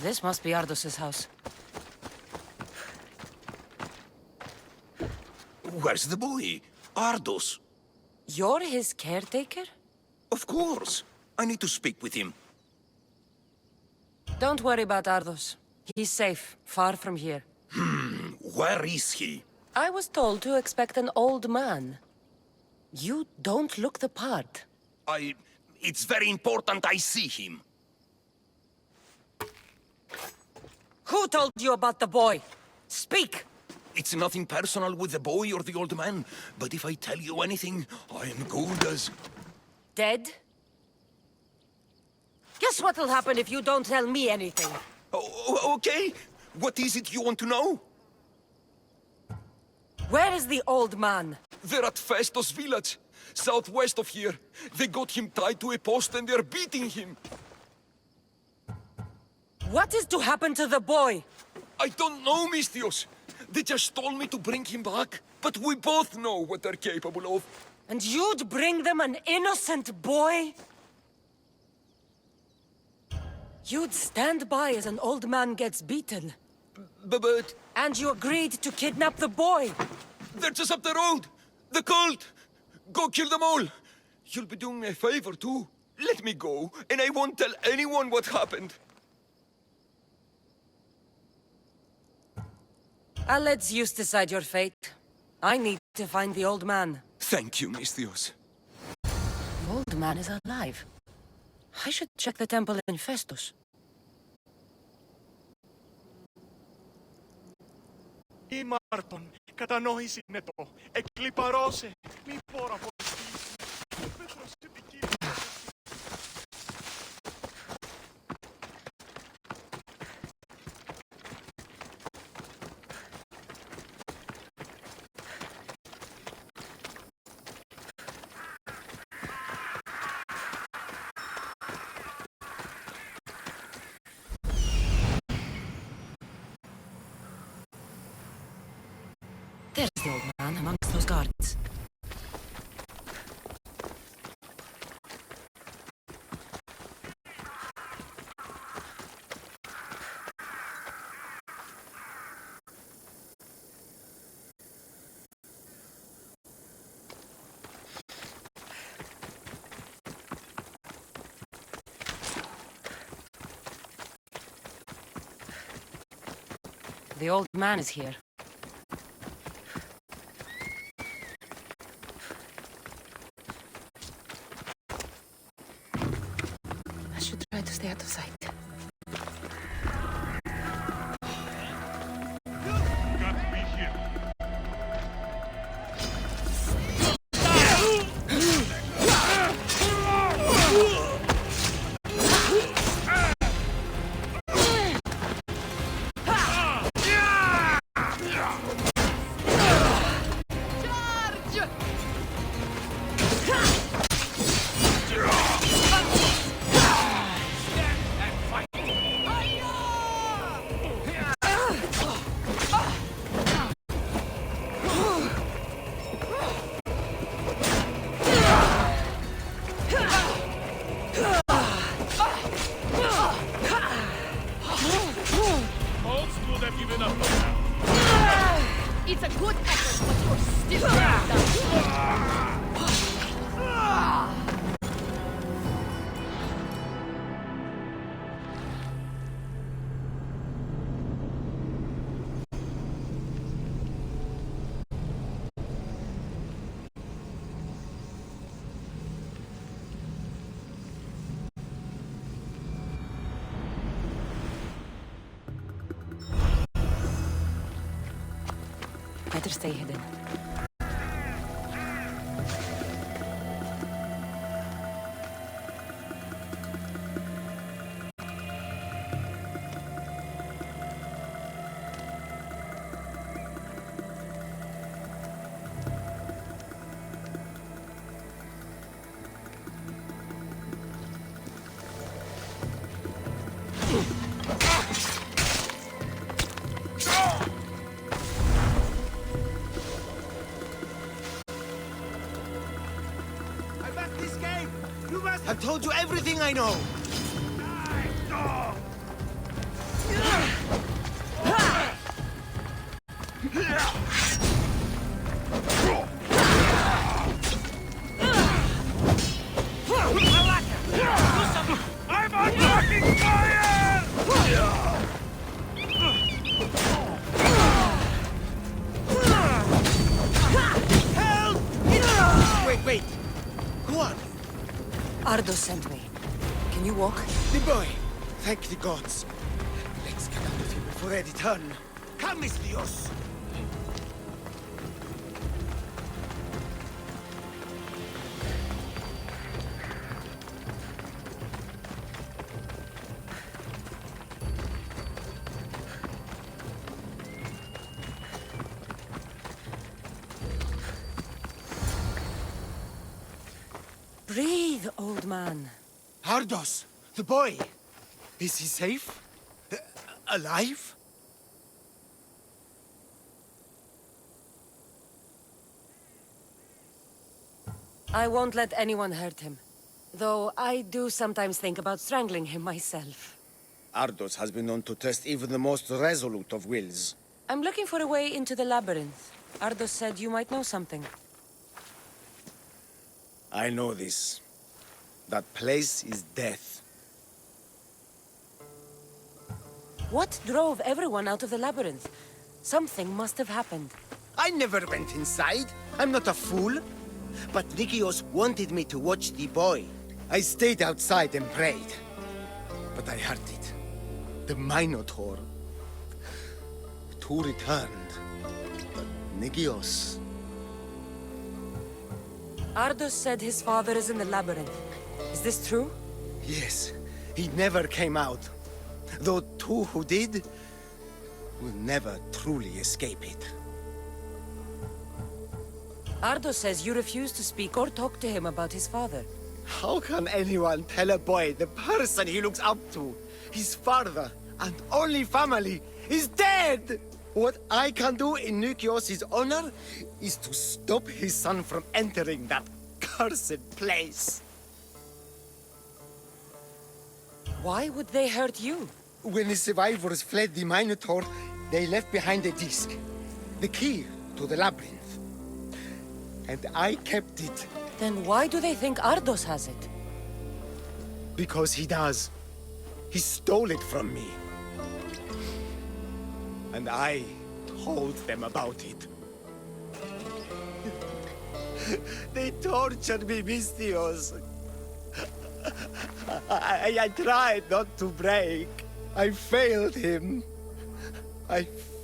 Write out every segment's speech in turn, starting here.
This must be Ardos's house. Where's the boy? Ardos. You're his caretaker? Of course. I need to speak with him. Don't worry about Ardos. He's safe, far from here. Where is he? I was told to expect an old man. You don't look the part. It's very important I see him. Who told you about the boy? Speak! It's nothing personal with the boy or the old man, but if I tell you anything, I am good as... Dead? Guess what'll happen if you don't tell me anything? Okay. What is it you want to know? Where is the old man? They're at Festos village, southwest of here. They got him tied to a post and they're beating him. What is to happen to the boy? I don't know, Mistios. They just told me to bring him back. But we both know what they're capable of. And you'd bring them an innocent boy? You'd stand by as an old man gets beaten. But... And you agreed to kidnap the boy. They're just up the road. The cult. Go kill them all. You'll be doing me a favor, too. Let me go, and I won't tell anyone what happened. I'll let Zeus decide your fate. I need to find the old man. Thank you, Mistios. The old man is alive. I should check the temple in Festus. Η Μάρτον, κατανόηση είναι το. Εκλιπαρώσε, μη πόρα πολιτής. Πέτρωσε την Κύριε. There's the old man amongst those gardens. The old man is here. I should try to stay out of sight. Got to be here. Old school have given up by now. It's a good effort, but you're still down. Better stay hidden. I've told you everything I know! I'm on fucking fire! Wait, wait! Who are you? Ardo sent me. Can you walk? The boy! Thank the gods! Let's get out of here before they return. Come, mis Dios! Breathe, old man. Ardos! The boy! Is he safe? Alive? I won't let anyone hurt him. Though I do sometimes think about strangling him myself. Ardos has been known to test even the most resolute of wills. I'm looking for a way into the labyrinth. Ardo said you might know something. I know this. That place is death. What drove everyone out of the labyrinth? Something must have happened. I never went inside. I'm not a fool. But Nikios wanted me to watch the boy. I stayed outside and prayed. But I heard it. The Minotaur. Two returned. But Nikios... Ardos said his father is in the labyrinth. Is this true? Yes, he never came out. Though two who did will never truly escape it. Ardos says you refuse to speak or talk to him about his father. How can anyone tell a boy the person he looks up to, his father and only family, is dead? What I can do in Nikios' honor is to stop his son from entering that cursed place. Why would they hurt you? When the survivors fled the Minotaur, they left behind a disc, the key to the labyrinth. And I kept it. Then why do they think Ardos has it? Because he does. He stole it from me. And I told them about it. They tortured me, Mistios. I tried not to break. I failed him. I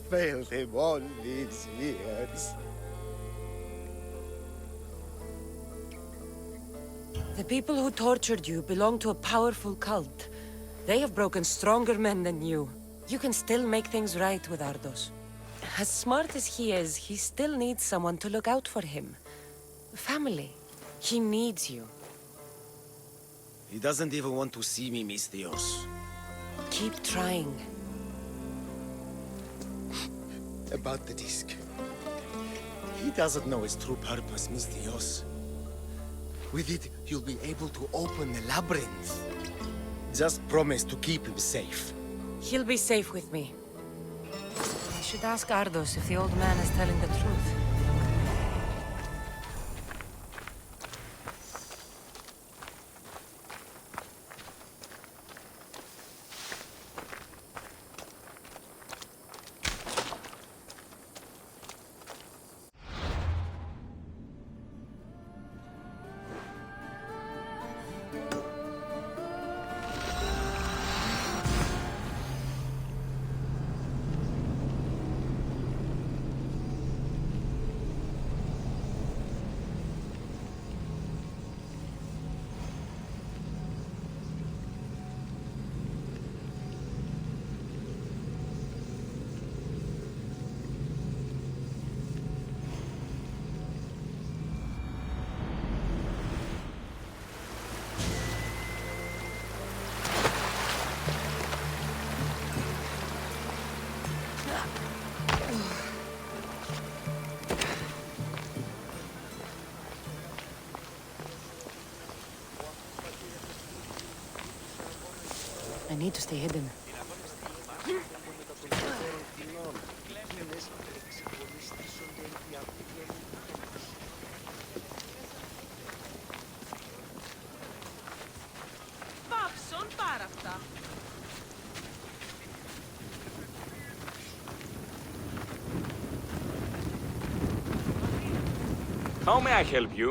failed him all these years. The people who tortured you belong to a powerful cult. They have broken stronger men than you. You can still make things right with Ardos. As smart as he is, he still needs someone to look out for him. Family. He needs you. He doesn't even want to see me, Mistios. Keep trying. About the disc. He doesn't know its true purpose, Mistios. With it, you'll be able to open the labyrinth. Just promise to keep him safe. He'll be safe with me. I should ask Ardos if the old man is telling the truth. need to stay hidden. Πάψον πάρα αυτά. How may I help you?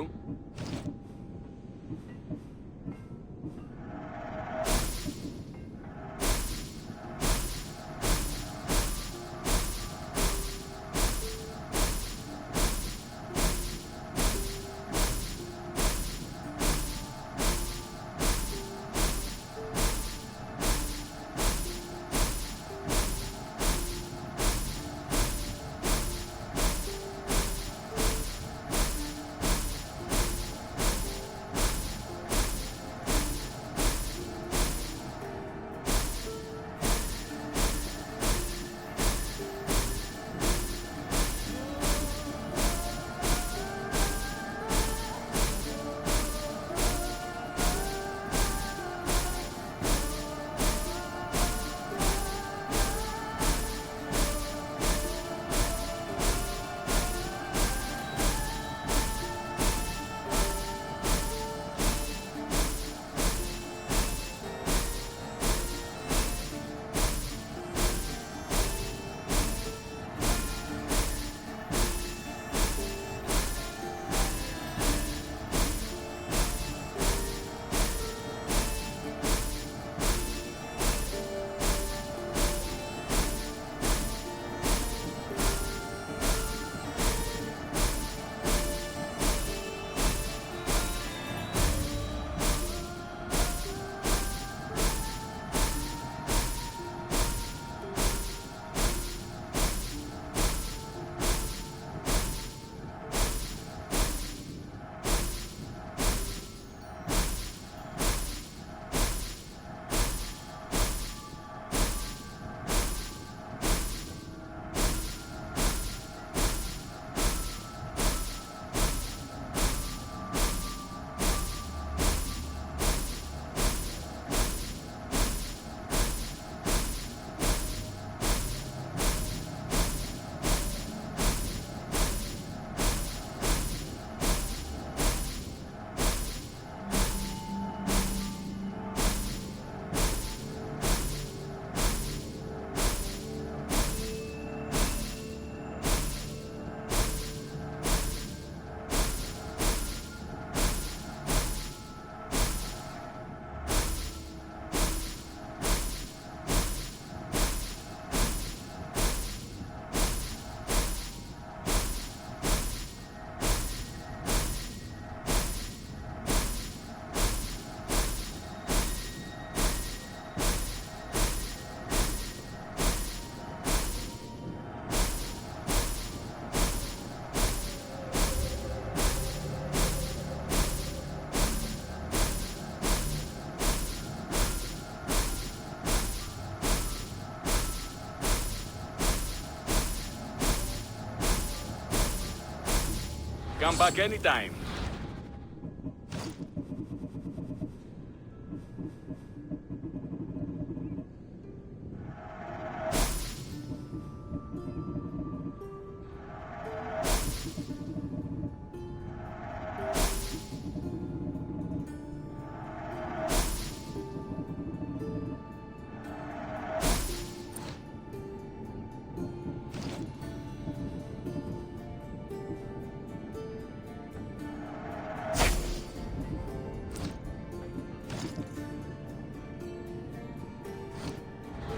Come back anytime.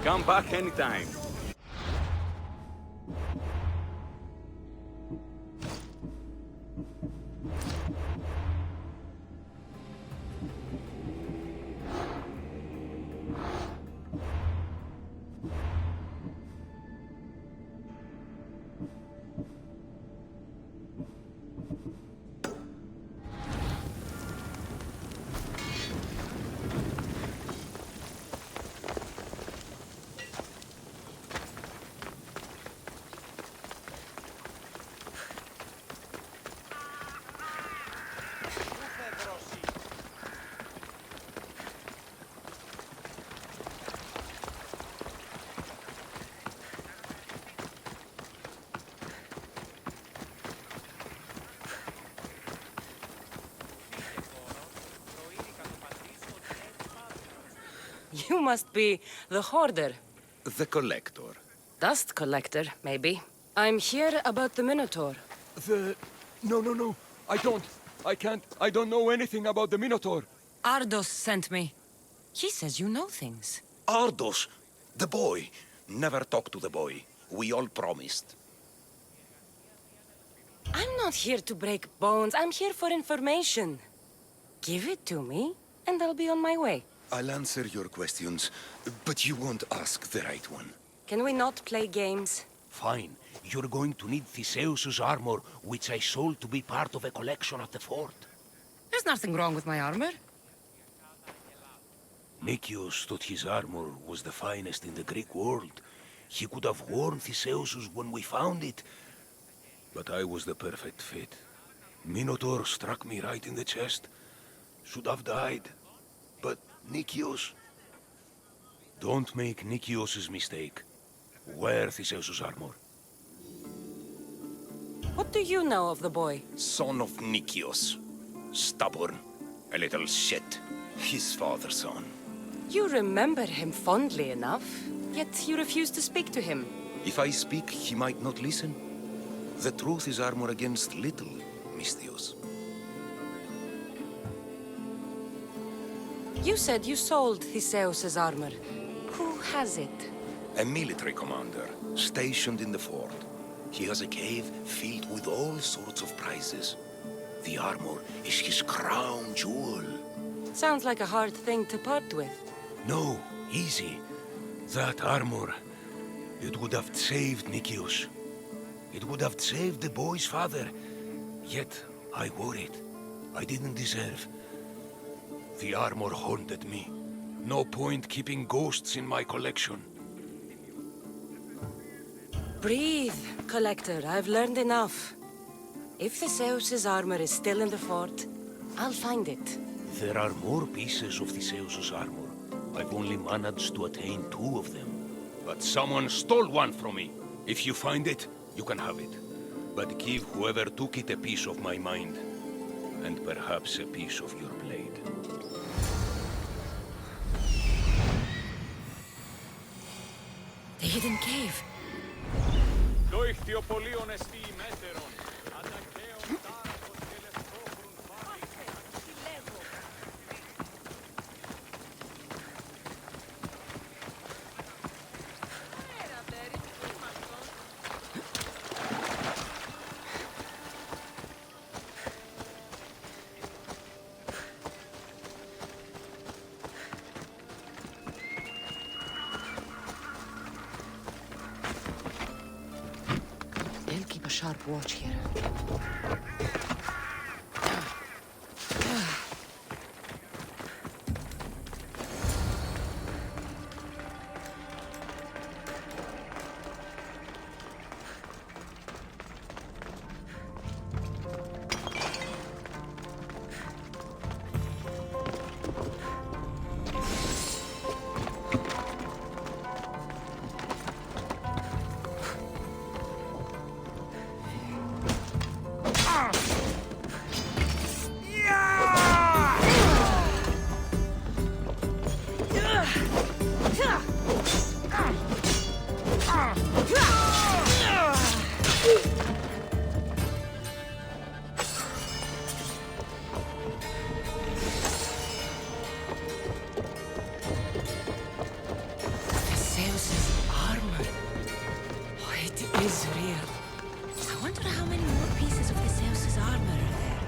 Come back anytime. You must be the hoarder. The collector. Dust collector, maybe. I'm here about the Minotaur. No. I can't. I don't know anything about the Minotaur. Ardos sent me. He says you know things. Ardos, the boy. Never talk to the boy. We all promised. I'm not here to break bones. I'm here for information. Give it to me, and I'll be on my way. I'll answer your questions, but you won't ask the right one. Can we not play games? Fine. You're going to need Theseus's armor, which I sold to be part of a collection at the fort. There's nothing wrong with my armor. Nicias thought his armor was the finest in the Greek world. He could have worn Theseus's when we found it. But I was the perfect fit. Minotaur struck me right in the chest. Should have died. But Nicias... Don't make Nicias's mistake. Wear Theseus's armor. What do you know of the boy? Son of Nicias. Stubborn. A little shit. His father's son. You remember him fondly enough, yet you refuse to speak to him. If I speak, he might not listen. The truth is armor against little, Misthios. You said you sold Theseus's armor. Who has it? A military commander, stationed in the fort. He has a cave filled with all sorts of prizes. The armor is his crown jewel. Sounds like a hard thing to part with. No, easy. That armor, it would have saved Nicias. It would have saved the boy's father. Yet, I wore it. I didn't deserve. The armor haunted me. No point keeping ghosts in my collection. Breathe, Collector. I've learned enough. If Theseus's armor is still in the fort, I'll find it. There are more pieces of Theseus's armor. I've only managed to attain 2 of them. But someone stole one from me. If you find it, you can have it. But give whoever took it a piece of my mind. And perhaps a piece of your blade. The hidden cave. Το ηχθιοπολίον εστί ημέτερον. Ατακαίων τάραχος και λευκόχρουν φάρι. They'll keep a sharp watch here. Theseus's armor. Oh, it is real. I wonder how many more pieces of Theseus's armor are there.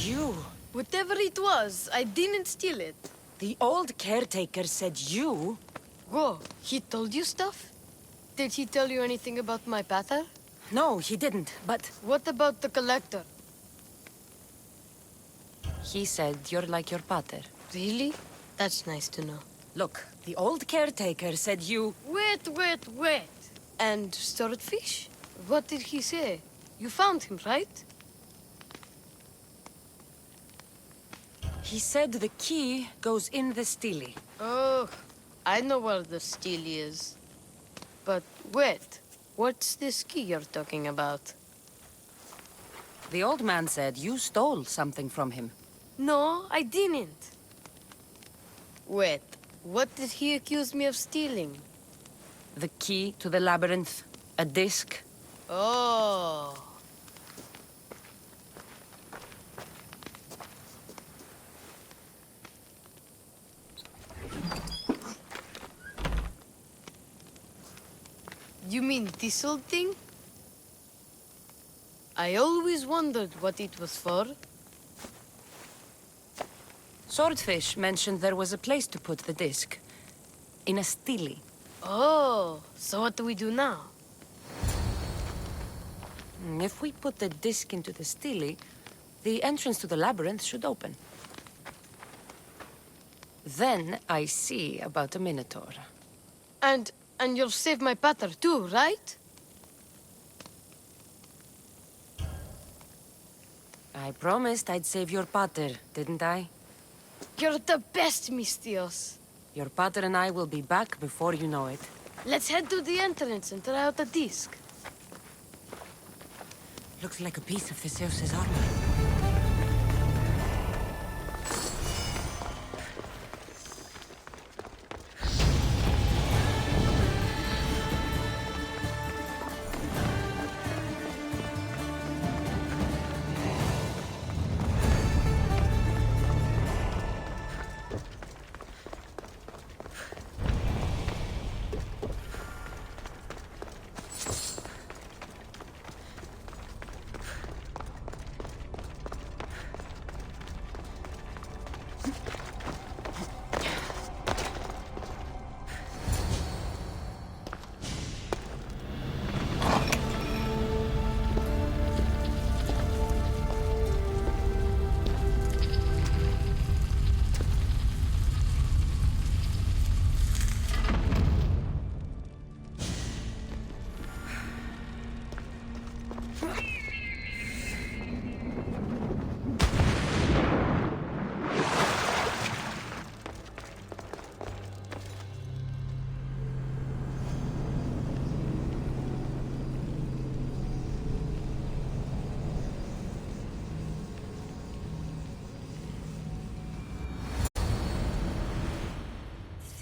You. Whatever it was, I didn't steal it. The old caretaker said you. Whoa, he told you stuff? Did he tell you anything about my pater? No, he didn't, but What about the collector? he said you're like your pater. Really? That's nice to know. Look, the old caretaker said you... Wait. And swordfish? What did he say? You found him, right? He said the key goes in the stele. Oh, I know where the steel is. But wait, what's this key you're talking about? The old man said you stole something from him. No, I didn't. Wait, what did he accuse me of stealing? The key to the labyrinth, a disc. Oh. You mean this old thing? I always wondered what it was for. Swordfish mentioned there was a place to put the disc. In a stele. Oh, so what do we do now? If we put the disc into the stele, the entrance to the labyrinth should open. Then I see about a minotaur. And you'll save my pater too, right? I promised I'd save your pater, didn't I? You're the best, Mistios. Your pater and I will be back before you know it. Let's head to the entrance and try out the disc. Looks like a piece of Theseus's armor.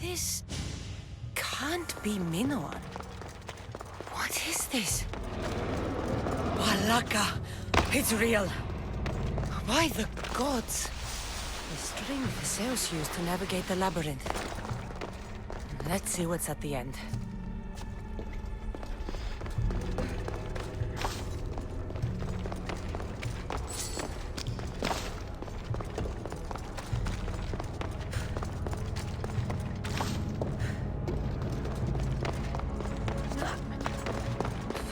This can't be Minoan. What is this? Balaka! It's real! By the gods! The string Theseus used to navigate the labyrinth. Let's see what's at the end.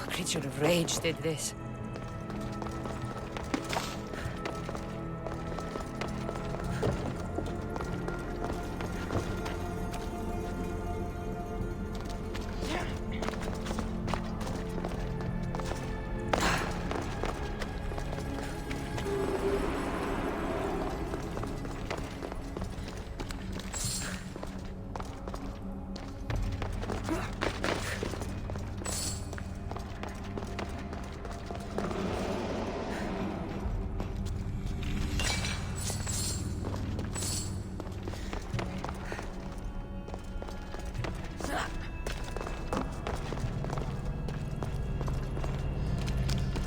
A creature of rage did this.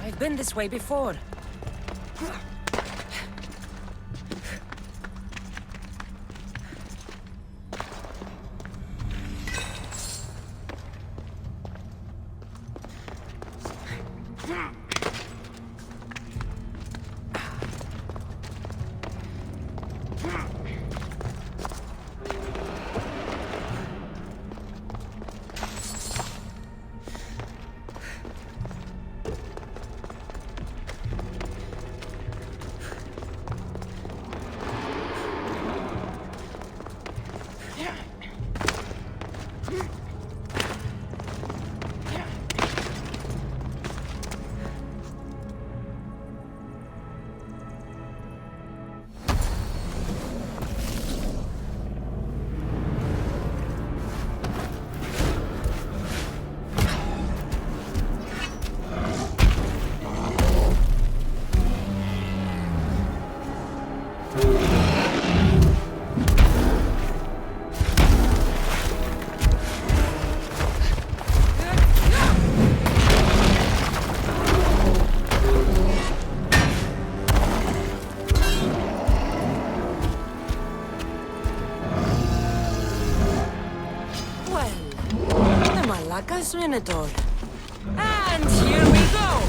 I've been this way before. Ardos Minotaur. And here we go!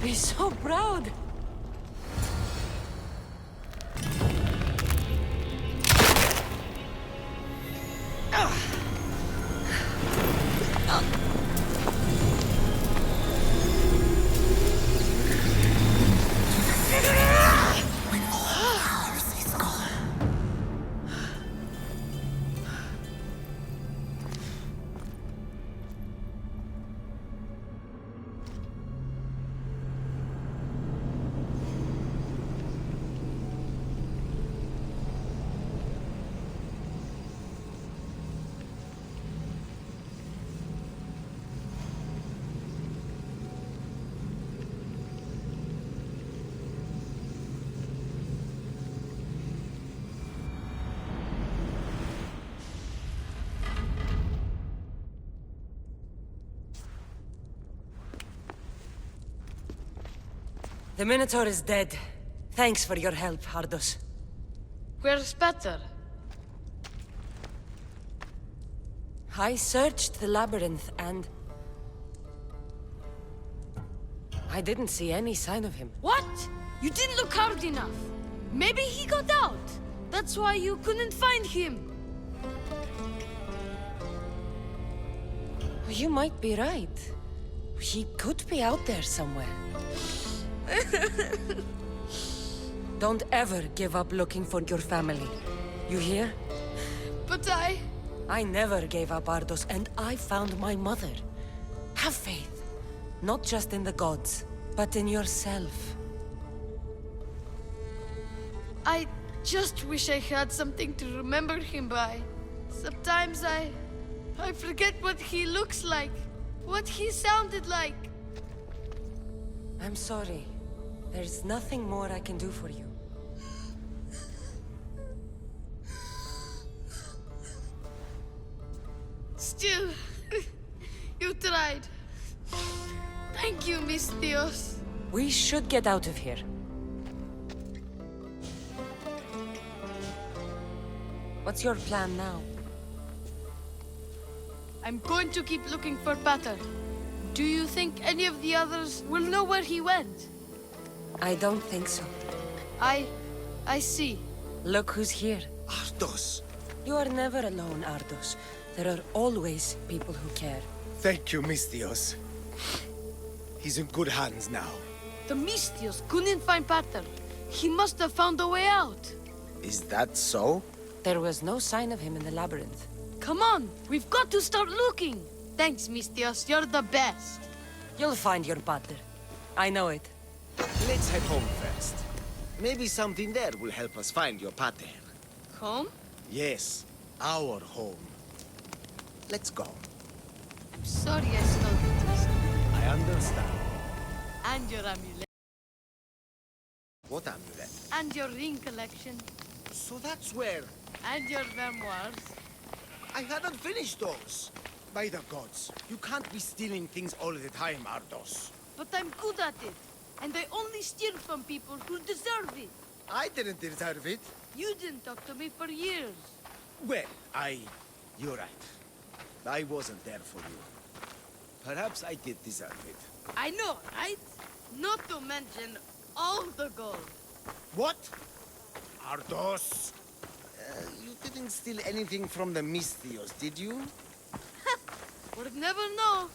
Be so proud. The Minotaur is dead. Thanks for your help, Ardos. Where's better? I searched the labyrinth and... I didn't see any sign of him. What? You didn't look hard enough. Maybe he got out. That's why you couldn't find him. You might be right. He could be out there somewhere. Don't ever give up looking for your family. You hear? But I never gave up, Ardos, and I found my mother. Have faith. Not just in the gods, but in yourself. I just wish I had something to remember him by. Sometimes I forget what he looks like, what he sounded like. I'm sorry. There's nothing more I can do for you. Still, you tried. Thank you, Miss Dios. We should get out of here. What's your plan now? I'm going to keep looking for Pater. Do you think any of the others will know where he went? I don't think so. I see. Look who's here. Ardos! You are never alone, Ardos. There are always people who care. Thank you, Miss Dios. He's in good hands now. The Mistios couldn't find Pater. He must have found a way out. Is that so? There was no sign of him in the labyrinth. Come on, we've got to start looking. Thanks, Mistios. You're the best. You'll find your Pater. I know it. Let's head home first. Maybe something there will help us find your pater. Home? Yes, our home. Let's go. I'm sorry I stole your teaser. I understand. And your amulet. What amulet? And your ring collection. So that's where... And your memoirs. I hadn't finished those. By the gods, you can't be stealing things all the time, Ardos. But I'm good at it. And I only steal from people who deserve it. I didn't deserve it. You didn't talk to me for years. Well, You're right. I wasn't there for you. Perhaps I did deserve it. I know, right? Not to mention all the gold. What? Ardos? You didn't steal anything from the Mistios, did you? We'll never know.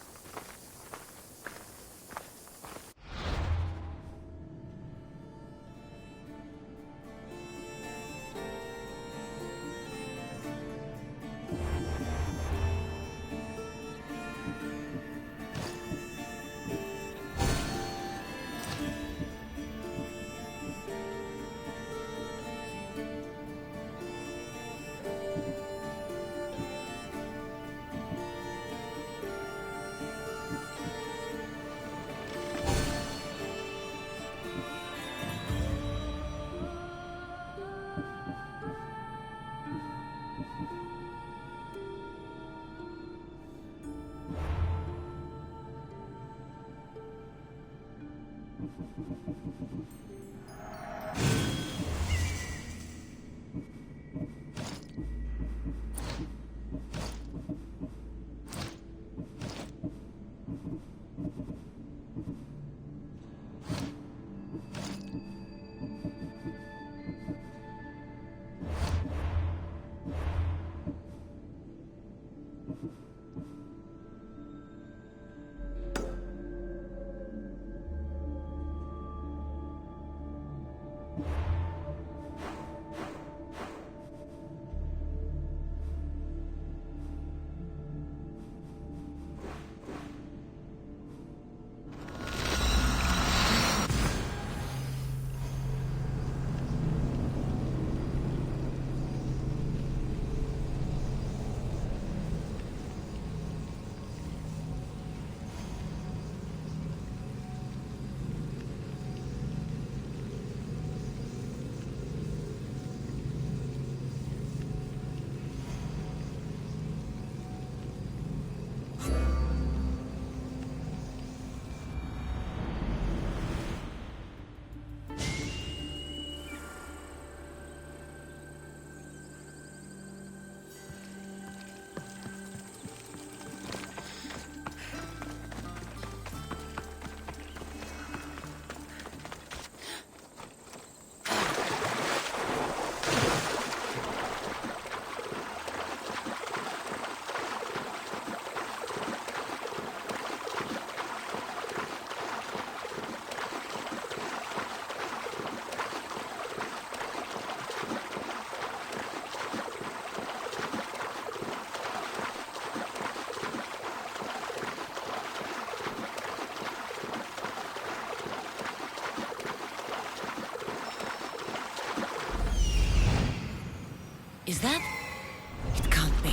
Is that? It can't be.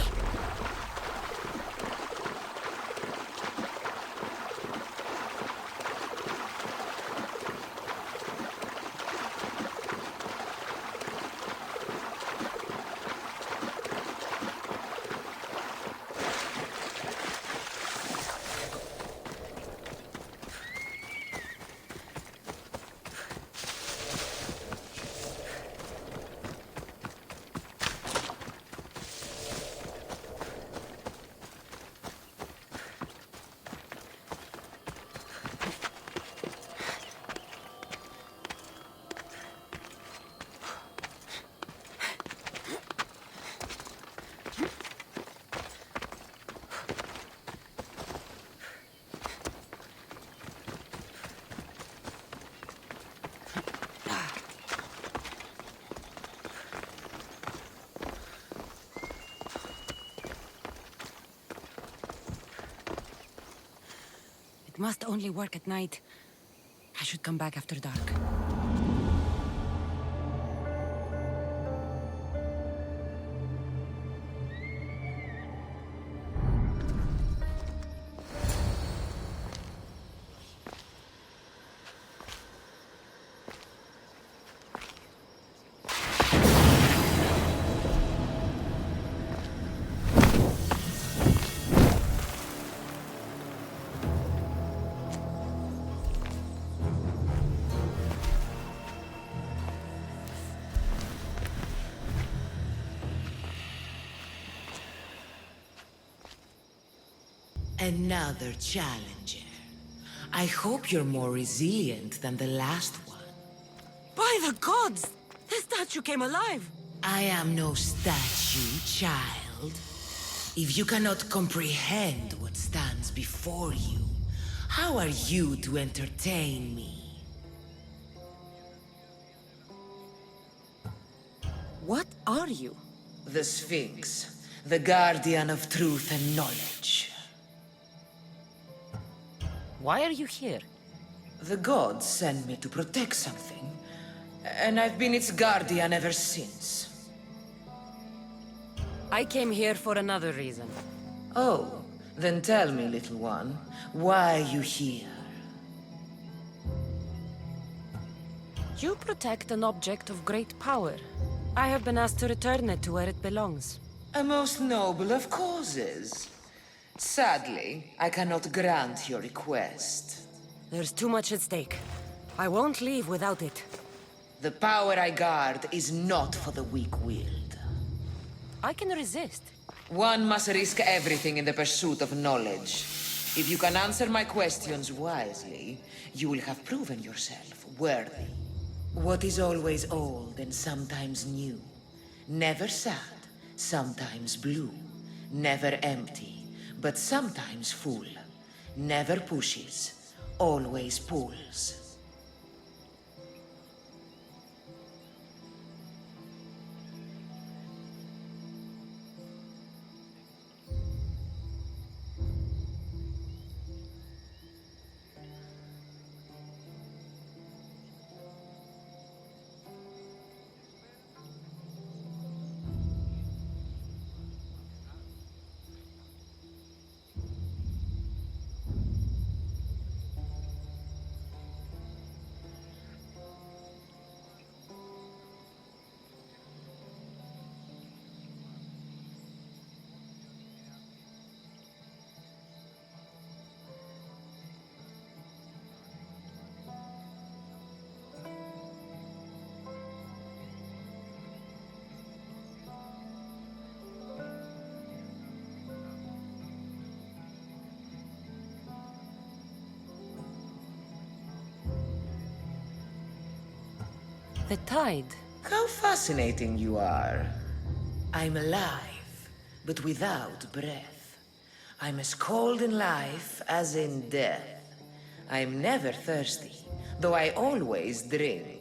It must only work at night. I should come back after dark. Another challenger. I hope you're more resilient than the last one. By the gods! The statue came alive! I am no statue, child. If you cannot comprehend what stands before you, how are you to entertain me? What are you? The Sphinx, the guardian of truth and knowledge. Why are you here? The gods sent me to protect something, and I've been its guardian ever since. I came here for another reason. Oh, then tell me, little one, why are you here? You protect an object of great power. I have been asked to return it to where it belongs. A most noble of causes. Sadly, I cannot grant your request. There's too much at stake. I won't leave without it. The power I guard is not for the weak-willed. I can resist. One must risk everything in the pursuit of knowledge. If you can answer my questions wisely, you will have proven yourself worthy. What is always old and sometimes new. Never sad, sometimes blue. Never empty, but sometimes full. Never pushes, always pulls. The tide. How fascinating you are. I'm alive, but without breath. I'm as cold in life as in death. I'm never thirsty, though I always drink.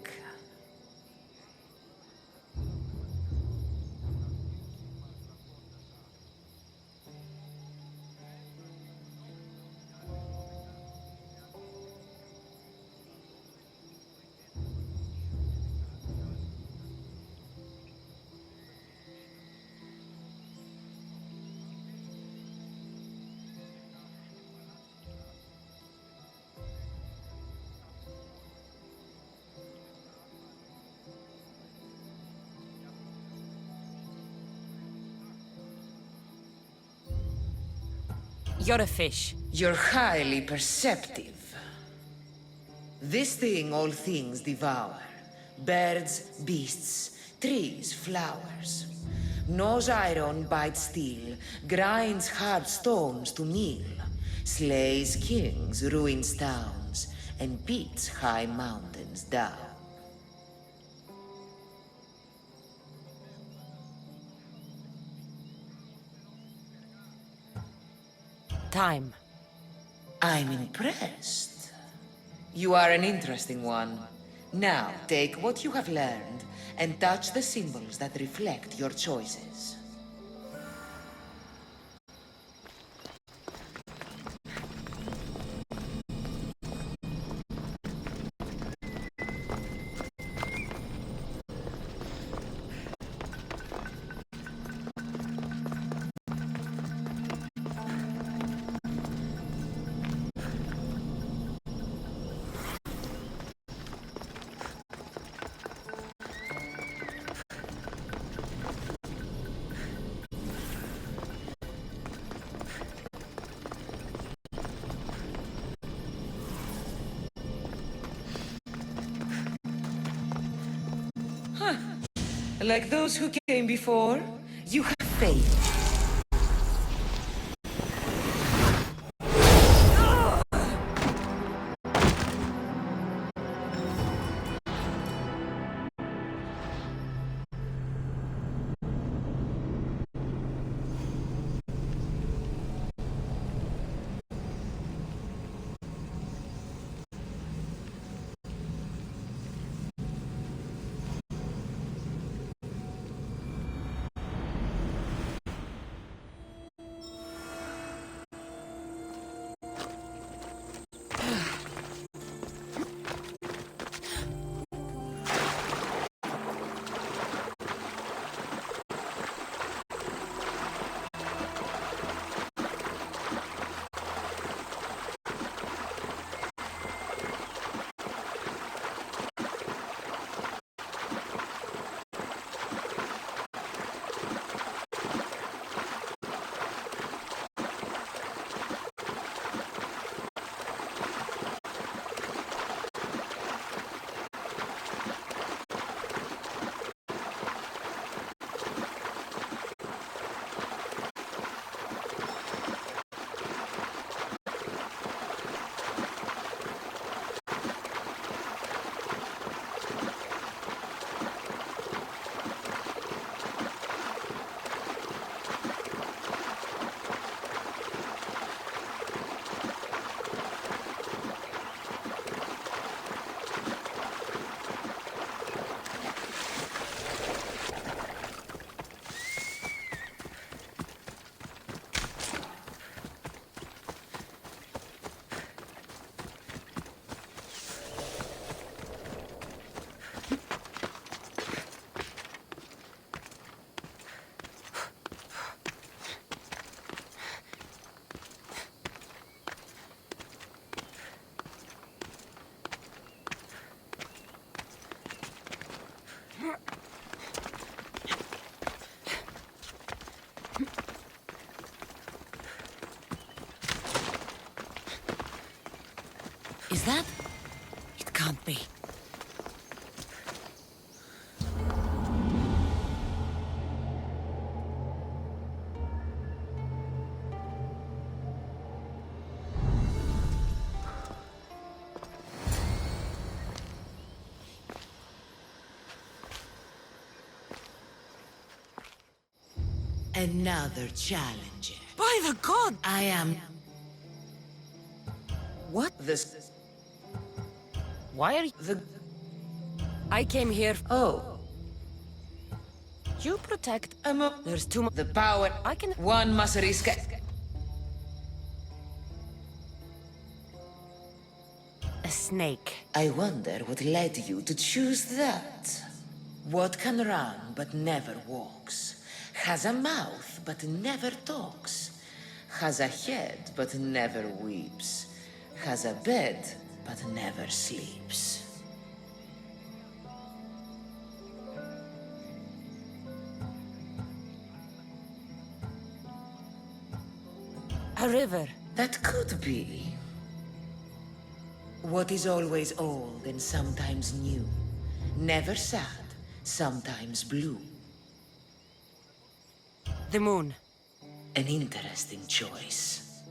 You're a fish. You're highly perceptive. This thing all things devour. Birds, beasts, trees, flowers. Gnaws iron, bites steel, grinds hard stones to meal. Slays kings, ruins towns, and beats high mountains down. Time. I'm impressed. You are an interesting one. Now, take what you have learned and touch the symbols that reflect your choices. Like those who came before, you have failed. Is that? It can't be. Another challenger. By the god! I am What? the... Why are you... I came here... Oh, You protect... I'm There's too much... the power. I can... One must risk... A snake. I wonder what led you to choose that. What can run but never walks? Has a mouth but never talks? Has a head but never weeps? Has a bed but never sleeps? A river. That could be. What is always old and sometimes new. Never sad, sometimes blue. The moon. An interesting choice.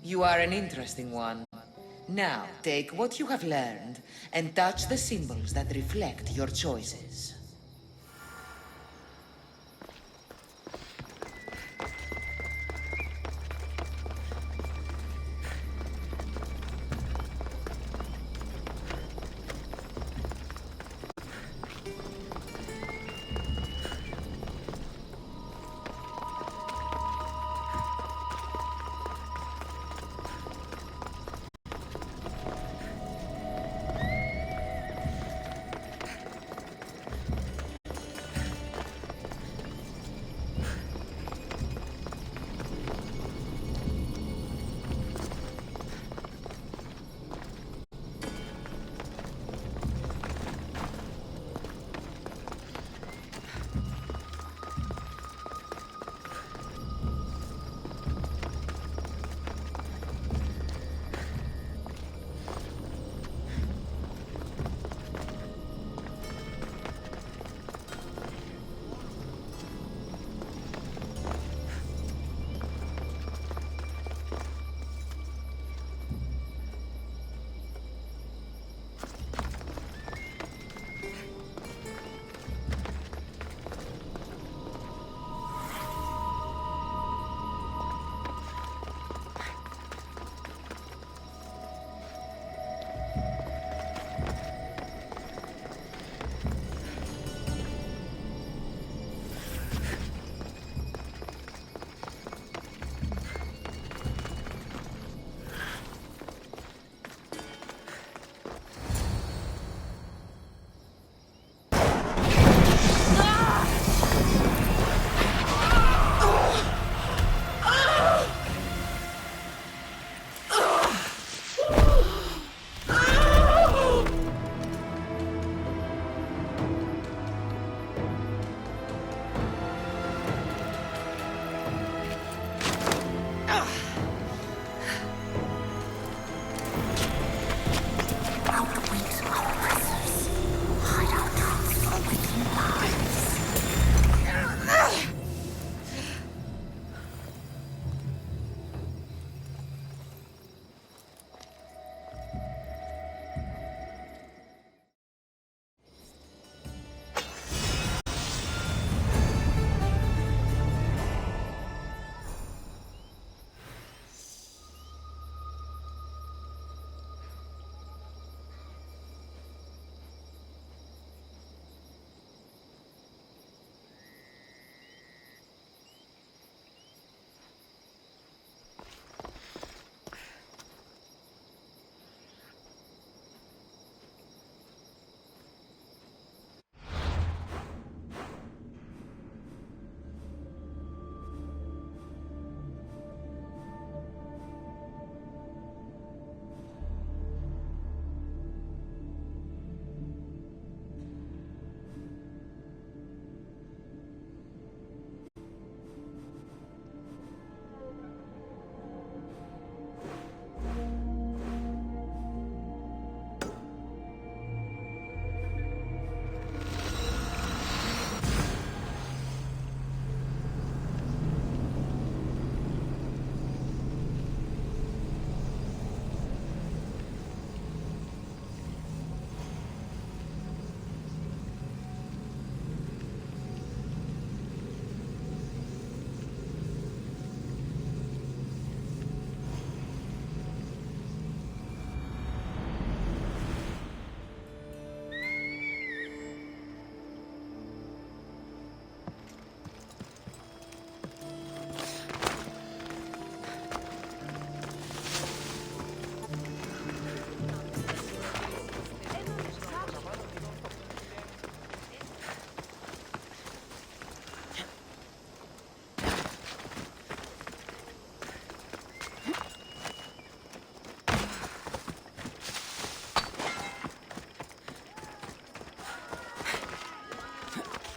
You are an interesting one. Now, take what you have learned and touch the symbols that reflect your choices.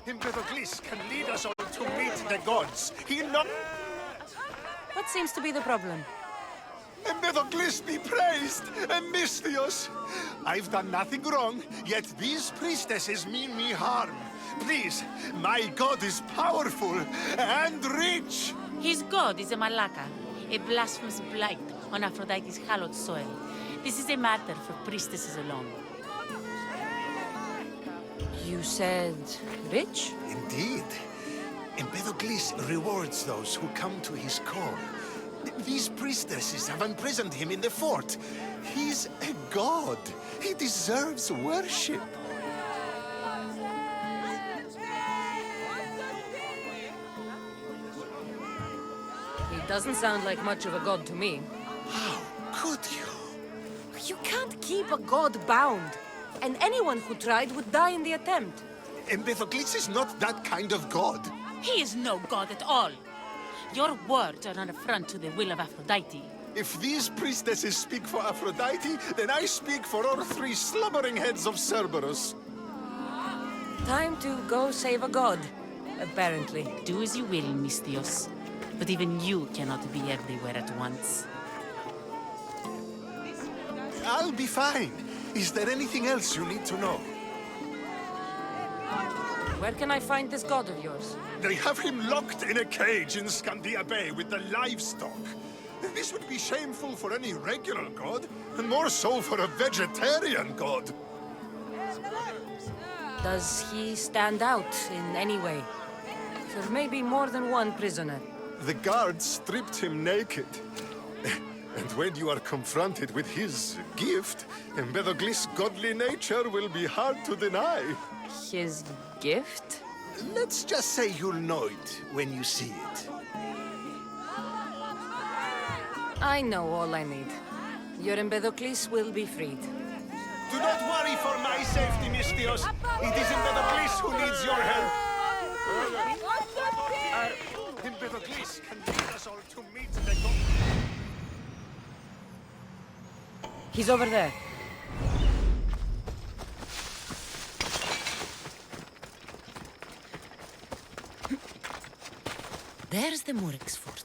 Empedocles can lead us all to meet the gods. He not... What seems to be the problem? Empedocles be praised, and Misthios. I've done nothing wrong, yet these priestesses mean me harm. Please, my god is powerful and rich. His god is a malaka, a blasphemous blight on Aphrodite's hallowed soil. This is a matter for priestesses alone. You said rich? Indeed. Empedocles rewards those who come to his call. These priestesses have imprisoned him in the fort. He's a god. He deserves worship. He doesn't sound like much of a god to me. How could you? You can't keep a god bound. And anyone who tried would die in the attempt. Empedocles is not that kind of god. He is no god at all. Your words are an affront to the will of Aphrodite. If these priestesses speak for Aphrodite, then I speak for all three slumbering heads of Cerberus. Time to go save a god, apparently. Do as you will, Misthios. But even you cannot be everywhere at once. I'll be fine. Is there anything else you need to know? Where can I find this god of yours? They have him locked in a cage in Scandia Bay with the livestock. This would be shameful for any regular god, and more so for a vegetarian god. Does he stand out in any way? There may be more than one prisoner. The guards stripped him naked. And when you are confronted with his gift, Empedocles' godly nature will be hard to deny. His gift? Let's just say you'll know it when you see it. I know all I need. Your Empedocles will be freed. Do not worry for my safety, Misthios. It is Empedocles who needs your help. Empedocles can lead us all to meet the god. He's over there. There's the Murex fort.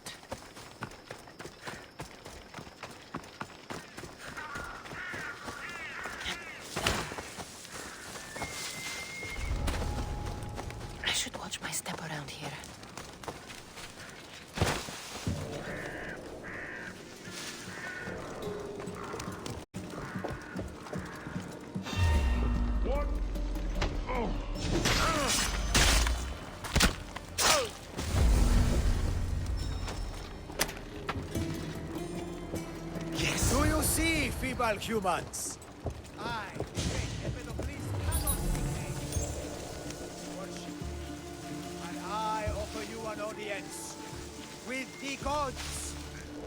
I should watch my step around here. Do you see, feeble humans? I, Empedocles, cannot be made. Worship. And I offer you an audience with the gods.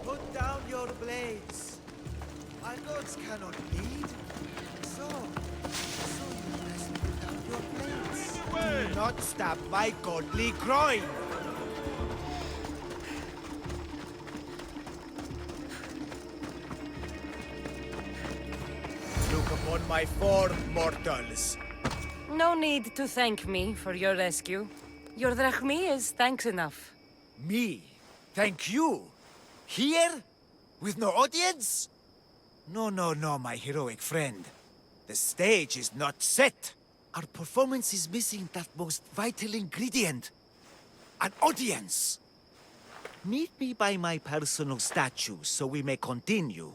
Put down your blades. Our gods cannot bleed. So you must put down your blades. Do not stab my godly groin. Look upon my form, mortals. No need to thank me for your rescue. Your drachmi is thanks enough. Me? Thank you? Here? With no audience? No, my heroic friend. The stage is not set. Our performance is missing that most vital ingredient. An audience. Meet me by my personal statue so we may continue.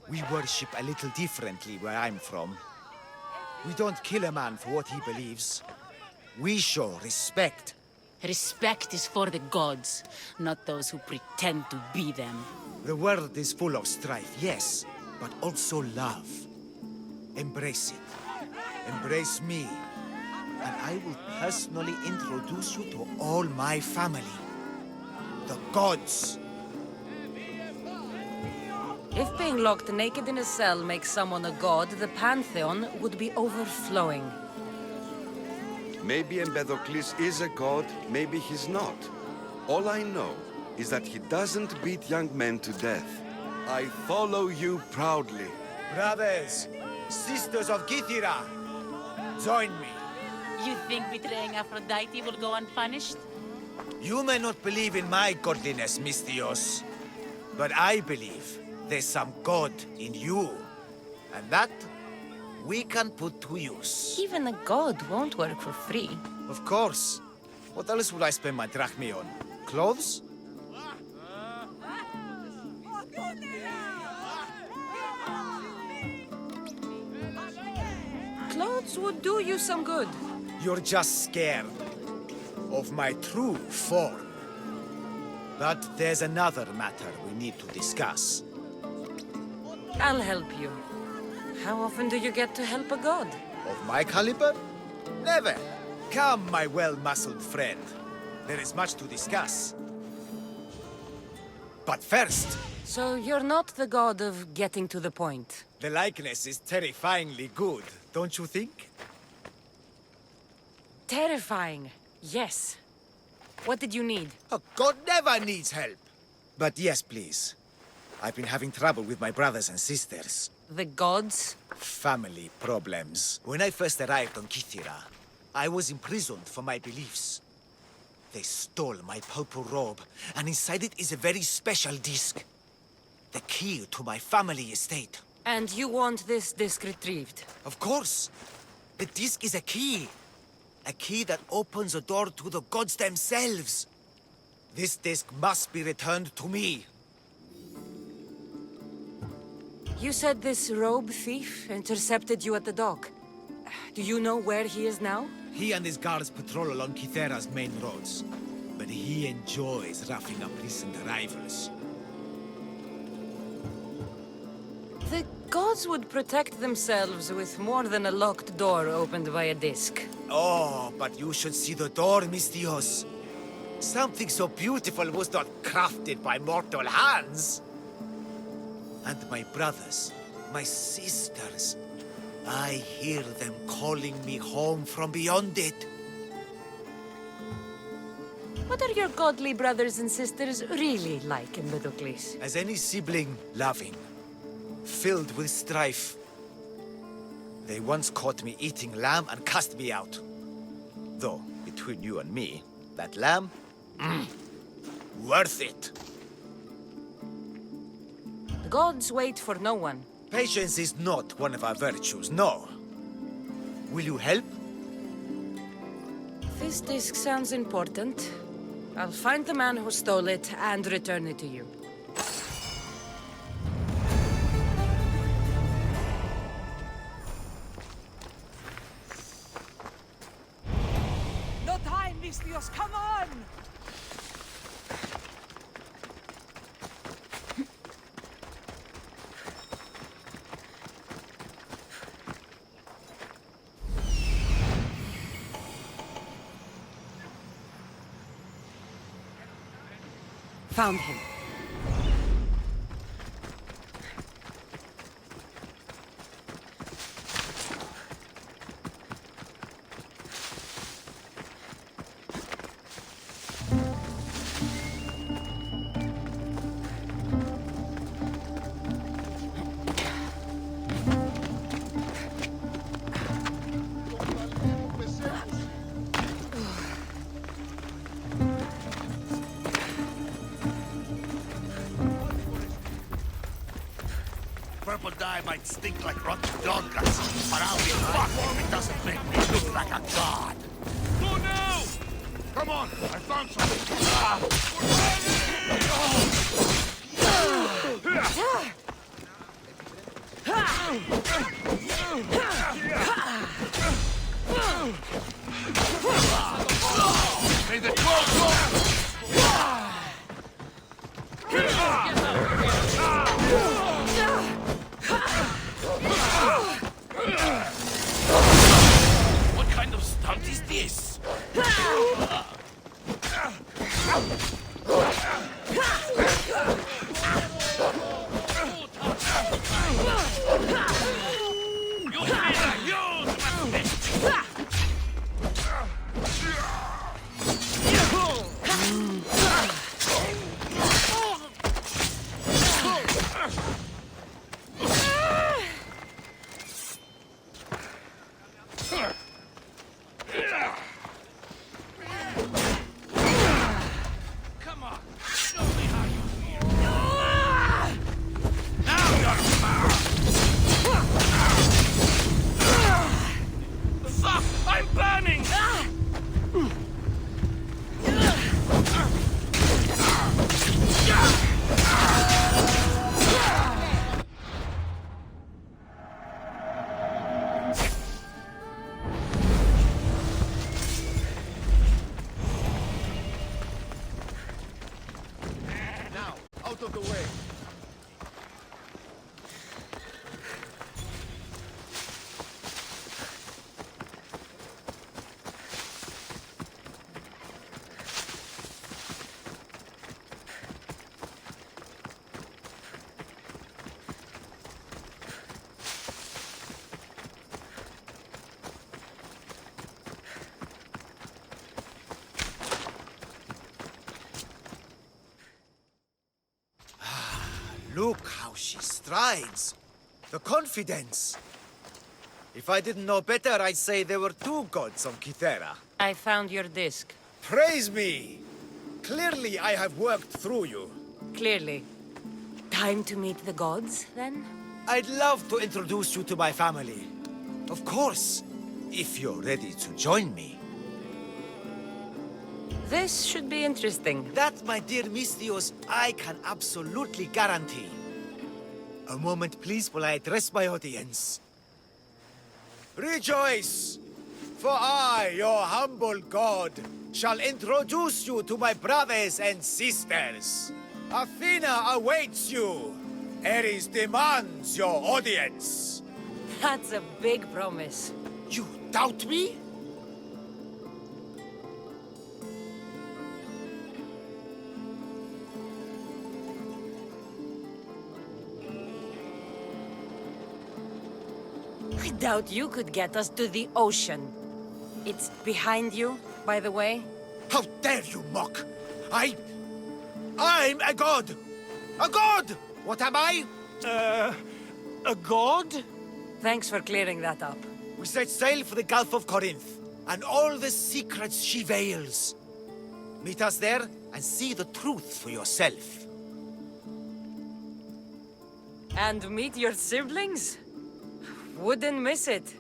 We worship a little differently where I'm from. We don't kill a man for what he believes. We show respect. Respect is for the gods, not those who pretend to be them. The world is full of strife, yes, but also love. Embrace it. Embrace me. And I will personally introduce you to all my family. The gods. If being locked naked in a cell makes someone a god, the Pantheon would be overflowing. Maybe Empedocles is a god, maybe he's not. All I know is that he doesn't beat young men to death. I follow you proudly. Brothers, sisters of Githira, join me. You think betraying Aphrodite will go unpunished? You may not believe in my godliness, Mystios, but I believe there's some god in you. And that we can put to use. Even a god won't work for free. Of course. What else would I spend my drachmi on? Clothes? Clothes would do you some good. You're just scared of my true form. But there's another matter we need to discuss. I'll help you. How often do you get to help a god? Of my caliber? Never. Come, my well-muscled friend. There is much to discuss. But first, So you're not the god of getting to the point. the likeness is terrifyingly good, don't you think? Terrifying, yes. What did you need? A god never needs help. But yes, please. I've been having trouble with my brothers and sisters. The gods? Family problems. When I first arrived on Kythera, I was imprisoned for my beliefs. They stole my purple robe, and inside it is a very special disc. The key to my family estate. And you want this disc retrieved? Of course. The disc is a key. A key that opens a door to the gods themselves. This disc must be returned to me. You said this robe thief intercepted you at the dock. Do you know where he is now? He and his guards patrol along Kythera's main roads. But he enjoys roughing up recent arrivals. The gods would protect themselves with more than a locked door opened by a disc. Oh, but you should see the door, Mystios. Something so beautiful was not crafted by mortal hands. And my brothers, my sisters, I hear them calling me home from beyond it. What are your godly brothers and sisters really like in Empedocles? As any sibling, loving, filled with strife. They once caught me eating lamb and cast me out. Though, between you and me, that lamb, worth it. The gods wait for no one. Patience is not one of our virtues, no. Will you help? This disc sounds important. I'll find the man who stole it and return it to you. No time, Mystios, come on! Found him. Purple dye might stink like rotten dog guts, but I'll be fucked if it doesn't make me look like a god. Go now! Come on, I found something. May the gods go! What kind of stunt is this? Show me how you feel. Now you're found. Fuck! I'm burning! Now, out of the way. Look how she strides. The confidence. If I didn't know better, I'd say there were two gods on Kythera. I found your disc. Praise me! Clearly I have worked through you. Clearly. Time to meet the gods, then? I'd love to introduce you to my family. Of course, if you're ready to join me. This should be interesting. That, my dear Mistios, I can absolutely guarantee. A moment, please, while I address my audience. Rejoice! For I, your humble god, shall introduce you to my brothers and sisters. Athena awaits you. Ares demands your audience. That's a big promise. You doubt me? I doubt you could get us to the ocean. It's behind you, by the way. How dare you mock? I'm a god! A god! What am I? A god? Thanks for clearing that up. We set sail for the Gulf of Corinth, and all the secrets she veils. Meet us there, and see the truth for yourself. And meet your siblings? Wouldn't miss it.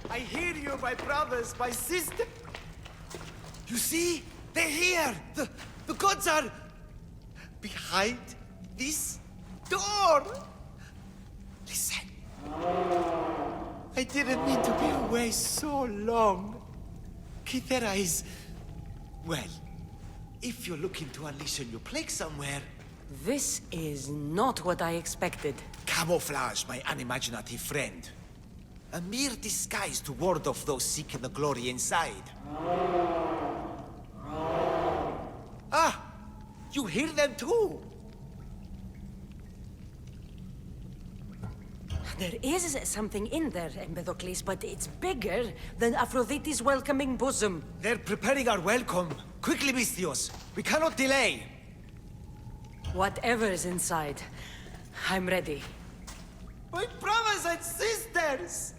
I hear you, my brothers, my sister. You see? They're here! The gods are behind this door! Listen. I didn't mean to be away so long. Kythera is... well, if you're looking to unleash a new plague somewhere... This is not what I expected. Camouflage, my unimaginative friend. A mere disguise to ward off those seeking the glory inside. Ah! You hear them too! There is something in there, Empedocles, but it's bigger than Aphrodite's welcoming bosom. They're preparing our welcome. Quickly, Misthios. We cannot delay. Whatever is inside, I'm ready. My brothers and sisters!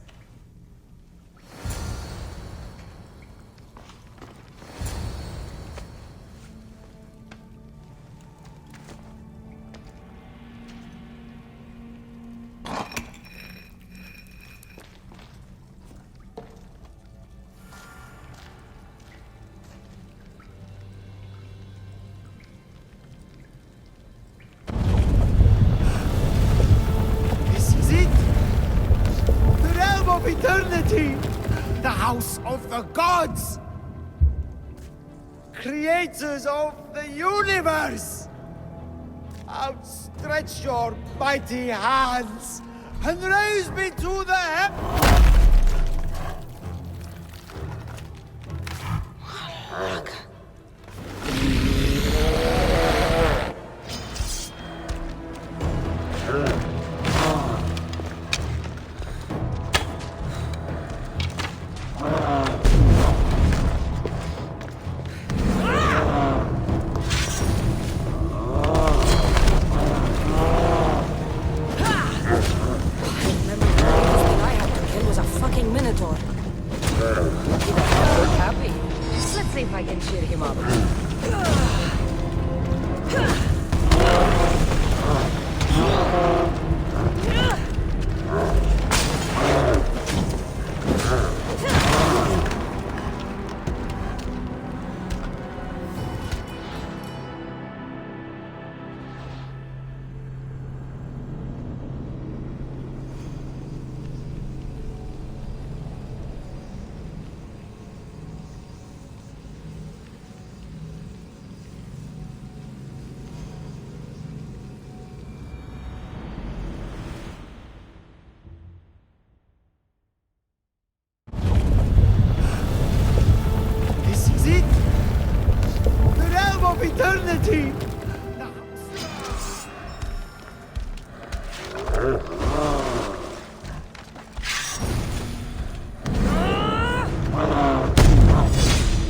Of eternity! The house of the gods! Creators of the universe! Outstretch your mighty hands and raise me to the heavens! Eternity!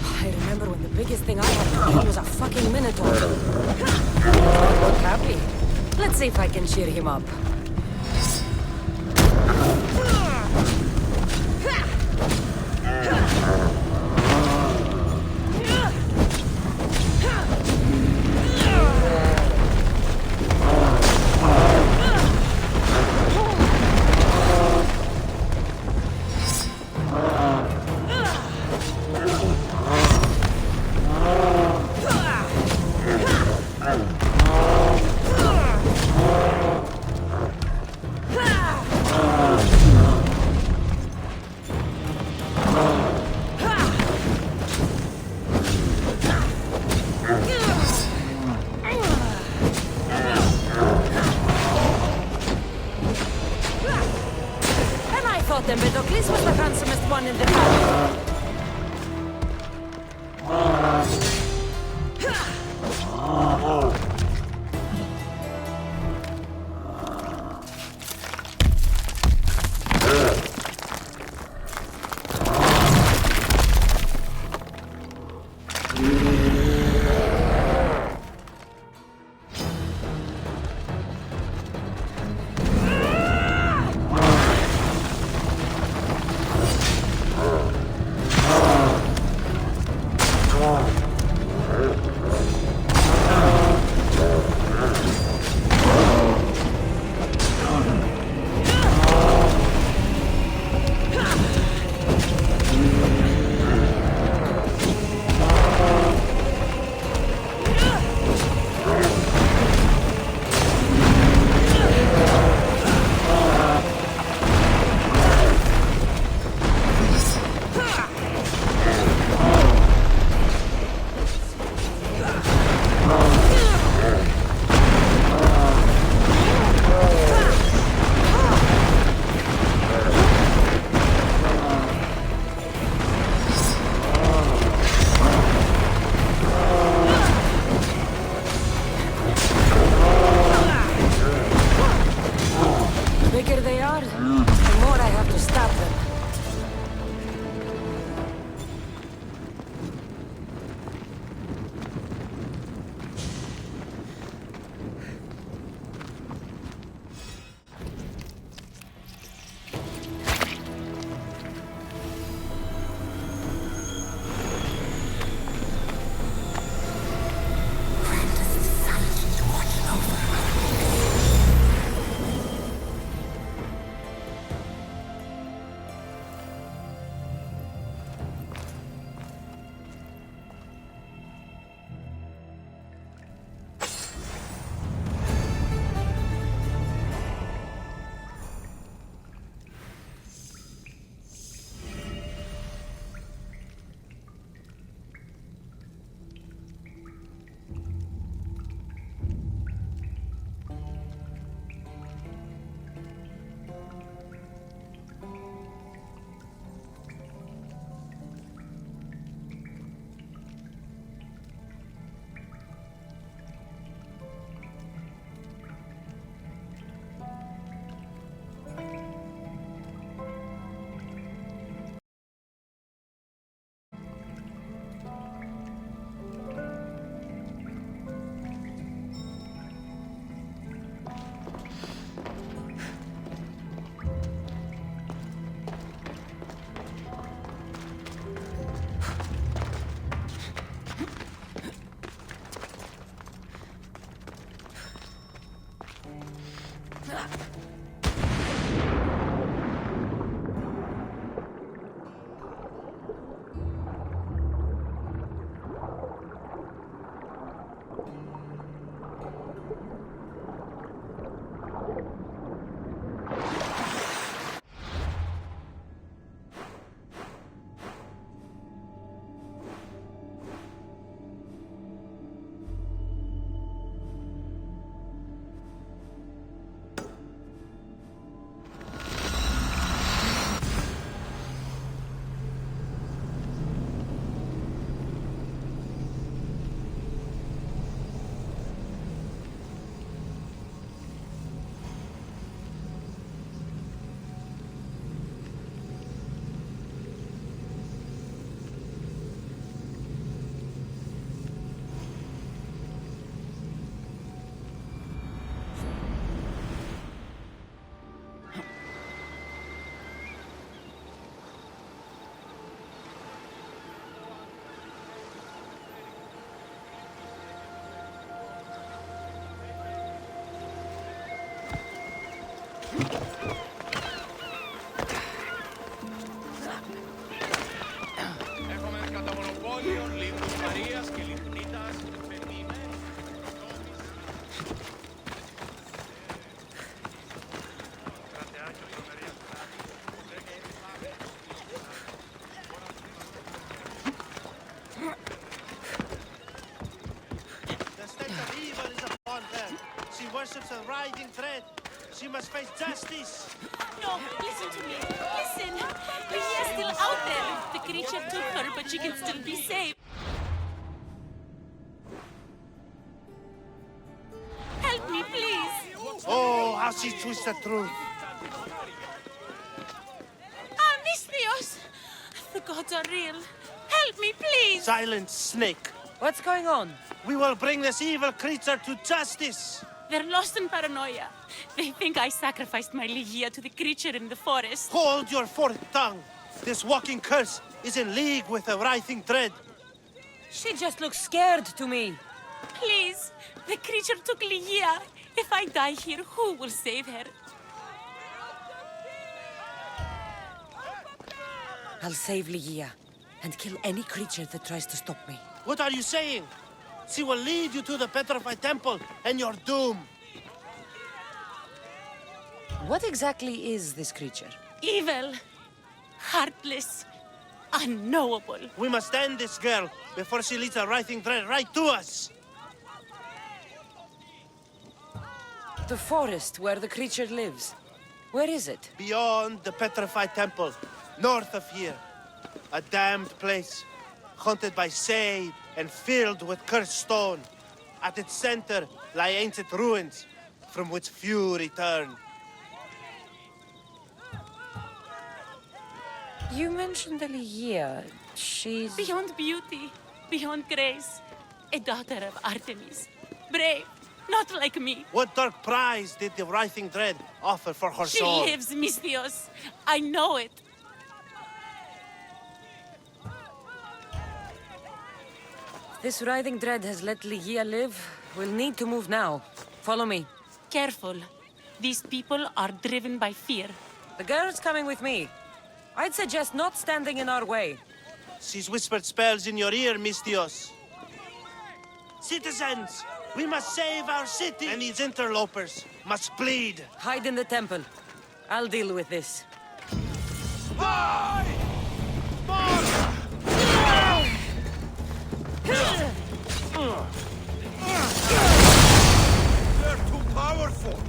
I remember when the biggest thing I had to kill was a fucking minotaur. Look happy. Let's see if I can cheer him up. Empedocles was the handsomest one in the family. She must face justice. No, listen to me. Listen. Lygia's still out there. The creature took her, but she can still be saved. Help me, please. Oh, how she twists the truth. Ah, Misthios! The gods are real. Help me, please. Silent snake. What's going on? We will bring this evil creature to justice. They're lost in paranoia. They think I sacrificed my Lygia to the creature in the forest. Hold your forked tongue. This walking curse is in league with the writhing dread. She just looks scared to me. Please, the creature took Lygia. If I die here, who will save her? I'll save Lygia and kill any creature that tries to stop me. What are you saying? She will lead you to the petrified temple and your doom. What exactly is this creature? Evil, heartless, unknowable. We must end this girl before she leads the writhing dread right to us. The forest where the creature lives. Where is it? Beyond the petrified temple, north of here. A damned place, haunted by shade and filled with cursed stone. At its center lie ancient ruins, from which few return. You mentioned Lygia. She's... Beyond beauty, beyond grace, a daughter of Artemis. Brave, not like me. What dark prize did the writhing dread offer for her She soul? lives, Misthios. I know it. This writhing dread has let Lygia live. We'll need to move now. Follow me. Careful. These people are driven by fear. The girl's coming with me. I'd suggest not standing in our way. She's whispered spells in your ear, Misthios. Citizens, we must save our city, and these interlopers must bleed. Hide in the temple. I'll deal with this. They're too powerful.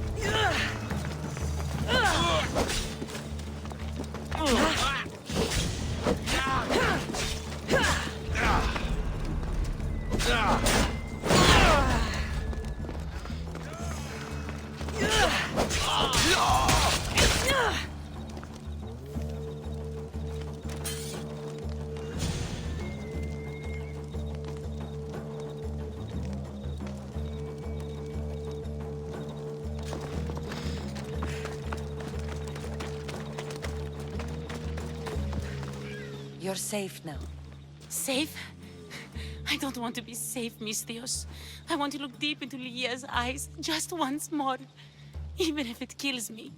You're safe now. Safe? I don't want to be safe, Misthios. I want to look deep into Lygia's eyes just once more, even if it kills me.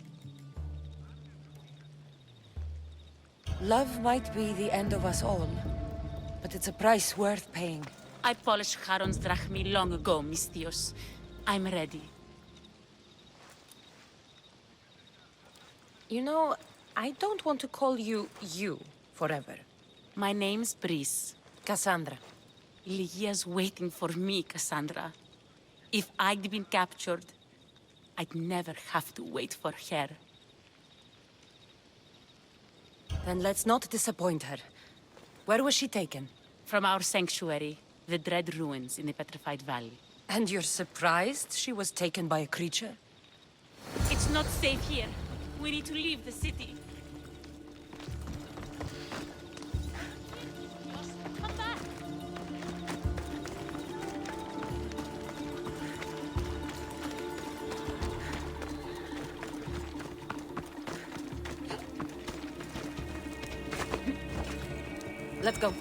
Love might be the end of us all, but it's a price worth paying. I polished Charon's drachmi long ago, Misthios. I'm ready. You know, I don't want to call you forever. My name's Brice. Cassandra. Lygia's waiting for me, Cassandra. If I'd been captured, I'd never have to wait for her. Then let's not disappoint her. Where was she taken? From our sanctuary, the Dread Ruins in the Petrified Valley. And you're surprised she was taken by a creature? It's not safe here. We need to leave the city. Come back! Let's go.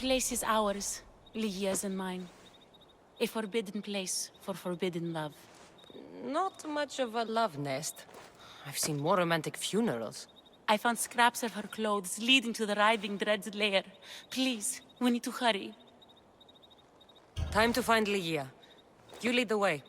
place is ours, Lygia's and mine. A forbidden place for forbidden love. Not much of a love nest. I've seen more romantic funerals. I found scraps of her clothes leading to the writhing dread's lair. Please, we need to hurry. Time to find Lygia. You lead the way.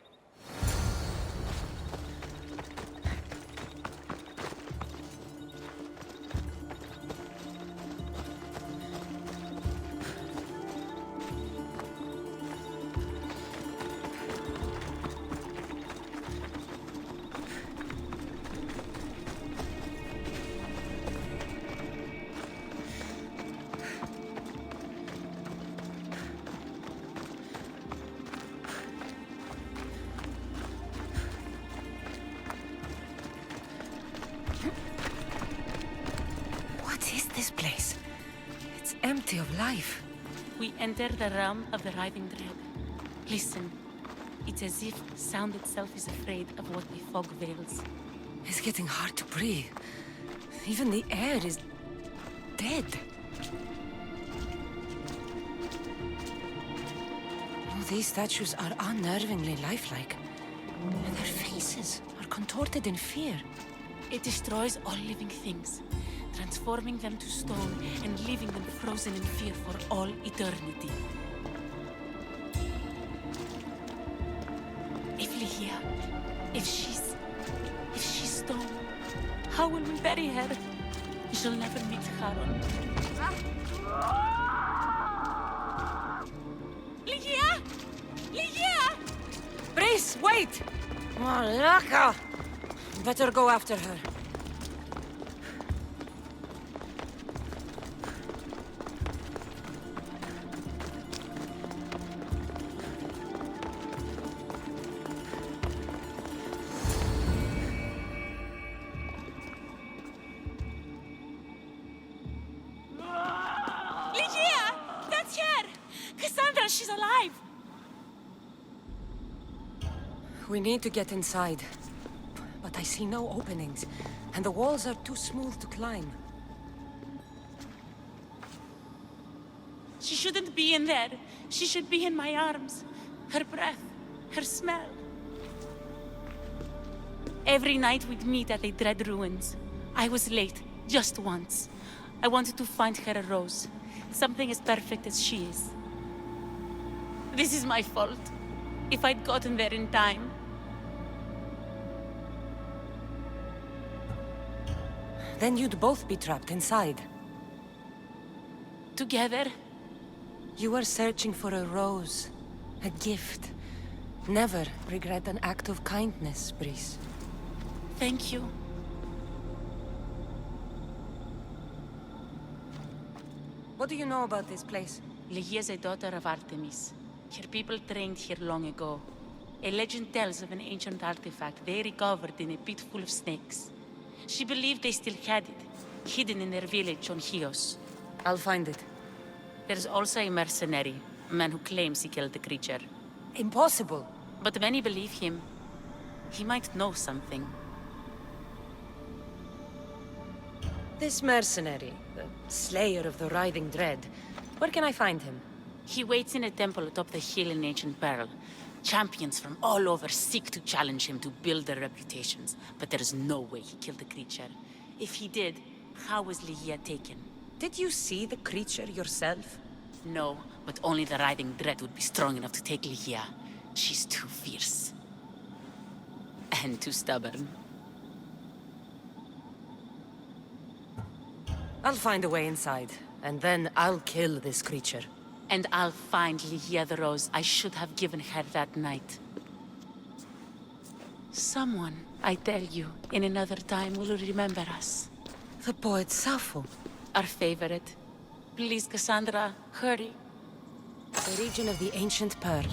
This place. It's empty of life. We enter the realm of the writhing dread. Listen. It's as if sound itself is afraid of what the fog veils. It's getting hard to breathe. Even the air is dead. Oh, these statues are unnervingly lifelike. And their faces are contorted in fear. It destroys all living things, transforming them to stone and leaving them frozen in fear for all eternity. If Lygia, if she's stone, how will we bury her? She'll never meet Charon. Lygia! Lygia! Brice, wait! Malaka! Better go after her. Lygia! That's her! Cassandra, she's alive! We need to get inside. But I see no openings, and the walls are too smooth to climb. She shouldn't be in there. She should be in my arms. Her breath, her smell. Every night we'd meet at the Dread Ruins. I was late, just once. I wanted to find her a rose. Something as perfect as she is. This is my fault. If I'd gotten there in time. Then you'd both be trapped inside. Together? You were searching for a rose. A gift. Never regret an act of kindness, Brice. Thank you. What do you know about this place? Lygia is a daughter of Artemis. Her people trained here long ago. A legend tells of an ancient artifact they recovered in a pit full of snakes. She believed they still had it, hidden in their village on Chios. I'll find it. There's also a mercenary, a man who claims he killed the creature. Impossible! But many believe him. He might know something. This mercenary, the slayer of the writhing dread, where can I find him? He waits in a temple atop the hill in ancient Pearl. Champions from all over seek to challenge him to build their reputations, but there is no way he killed the creature. If he did, how was Lygia taken? Did you see the creature yourself? No, but only the writhing dread would be strong enough to take Lygia. She's too fierce. And too stubborn. I'll find a way inside, and then I'll kill this creature. And I'll find Lygia the rose I should have given her that night. Someone, I tell you, in another time will remember us. The poet Sappho. Our favorite. Please, Cassandra, hurry. The region of the ancient Pearl.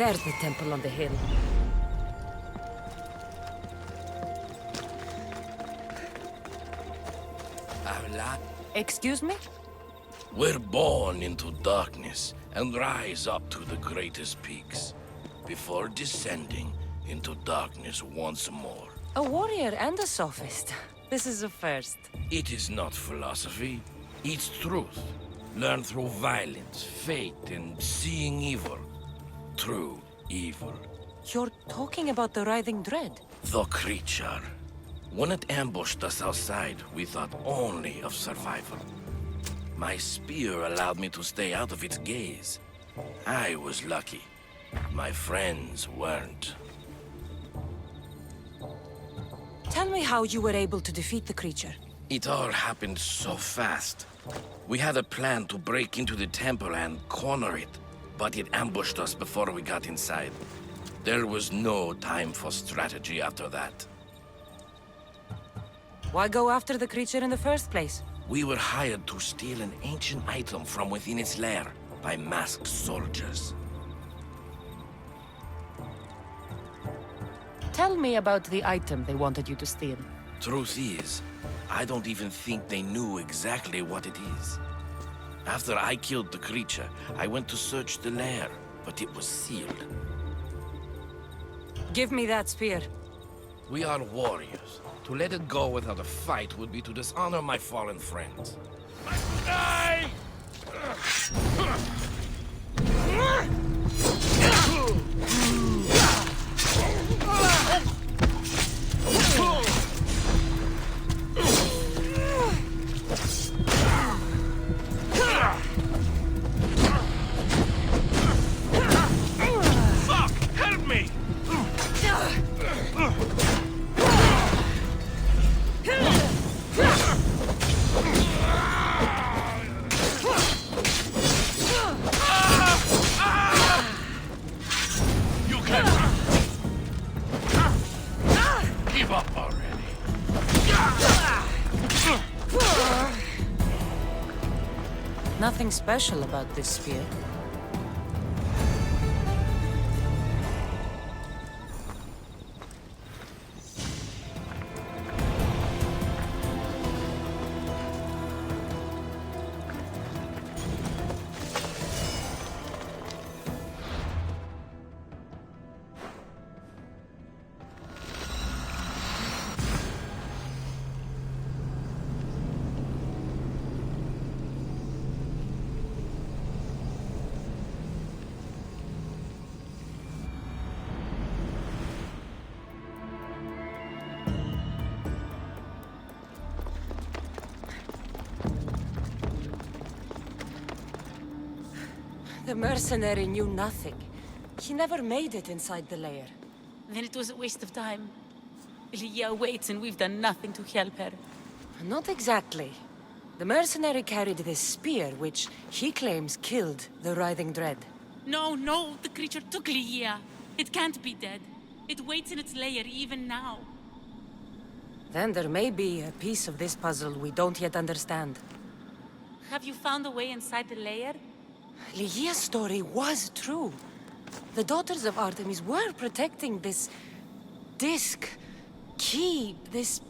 There's the temple on the hill. Excuse me? We're born into darkness and rise up to the greatest peaks, before descending into darkness once more. A warrior and a sophist. This is a first. It is not philosophy, it's truth. Learned through violence, fate, and seeing evil. True evil. You're talking about the writhing dread. The creature. When it ambushed us outside, we thought only of survival. My spear allowed me to stay out of its gaze. I was lucky. My friends weren't. Tell me how you were able to defeat the creature. It all happened so fast. We had a plan to break into the temple and corner it, but it ambushed us before we got inside. There was no time for strategy after that. Why go after the creature in the first place? We were hired to steal an ancient item from within its lair by masked soldiers. Tell me about the item they wanted you to steal. Truth is, I don't even think they knew exactly what it is. After I killed the creature, I went to search the lair, but it was sealed. Give me that spear. We are warriors. To let it go without a fight would be to dishonor my fallen friends. Die! Fuck! Help me! Give up already. Nothing special about this spear. The mercenary knew nothing. He never made it inside the lair. Then it was a waste of time. Lygia waits and we've done nothing to help her. Not exactly. The mercenary carried this spear, which he claims killed the writhing dread. No, the creature took Lygia. It can't be dead. It waits in its lair even now. Then there may be a piece of this puzzle we don't yet understand. Have you found a way inside the lair? Lygia's story was true. The daughters of Artemis were protecting this disc, key, this...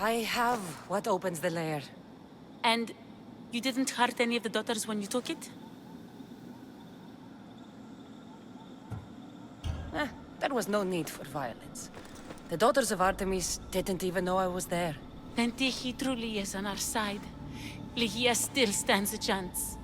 I have what opens the lair. And you didn't hurt any of the daughters when you took it? There was no need for violence. The daughters of Artemis didn't even know I was there. Then Tyche truly is on our side. Lygia still stands a chance.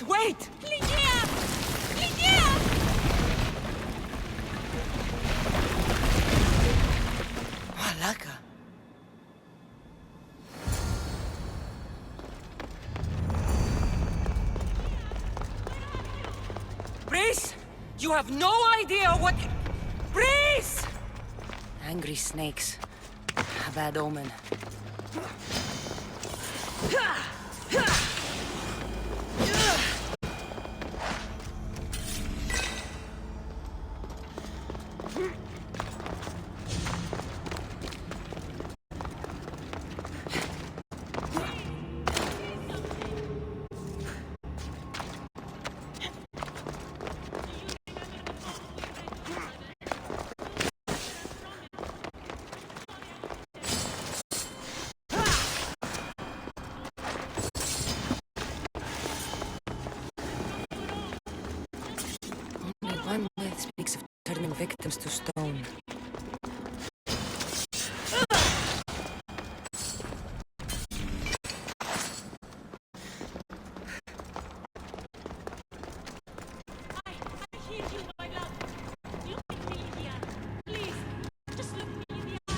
Wait! Lygia! Lygia! Malaka. Breeze! You have no idea what... Breeze! Angry snakes. A bad omen. turning victims to stone. I hear you, my love. Look at me, Lydia. Please, just look me in the eye.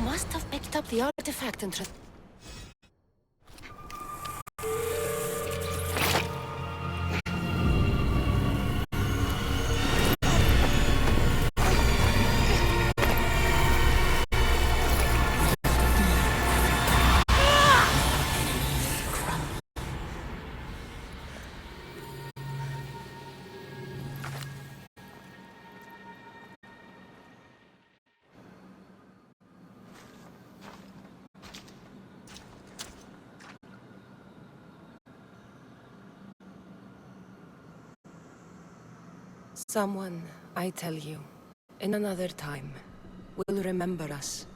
must have picked up the artifact and someone, I tell you, in another time, will remember us.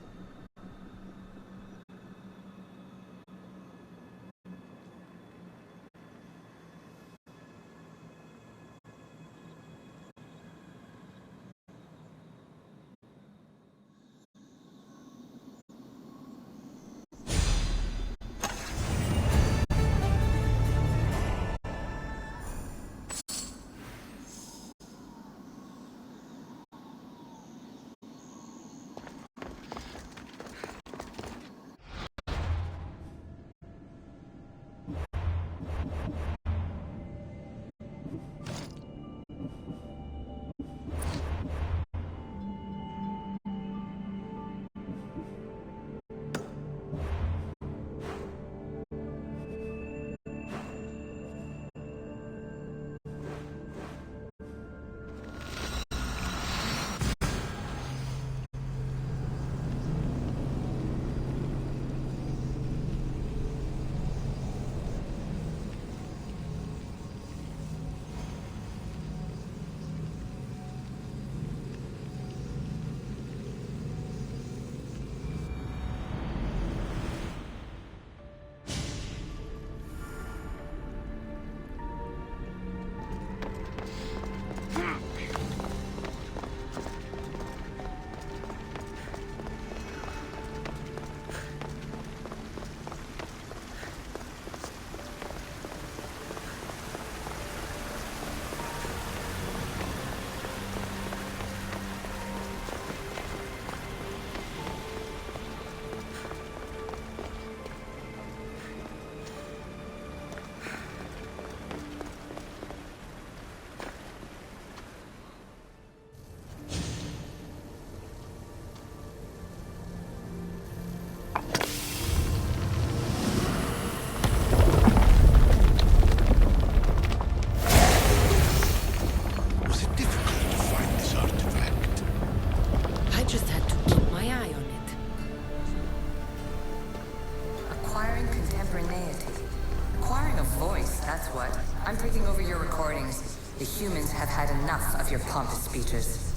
I'm taking over your recordings. The humans have had enough of your pompous speeches.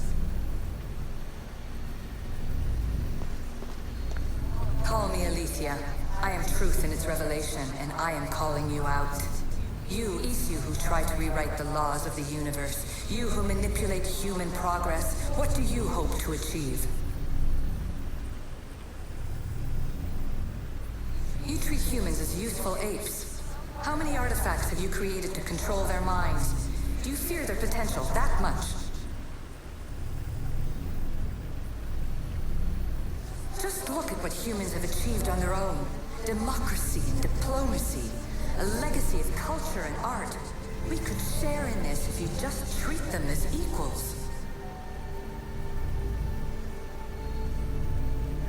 Call me Alicia. I am truth in its revelation, and I am calling you out. You, Isu, who try to rewrite the laws of the universe. You who manipulate human progress. What do you hope to achieve? You treat humans as useful apes. How many artifacts have you created to control their minds? Do you fear their potential that much? Just look at what humans have achieved on their own. Democracy and diplomacy. A legacy of culture and art. We could share in this if you just treat them as equals.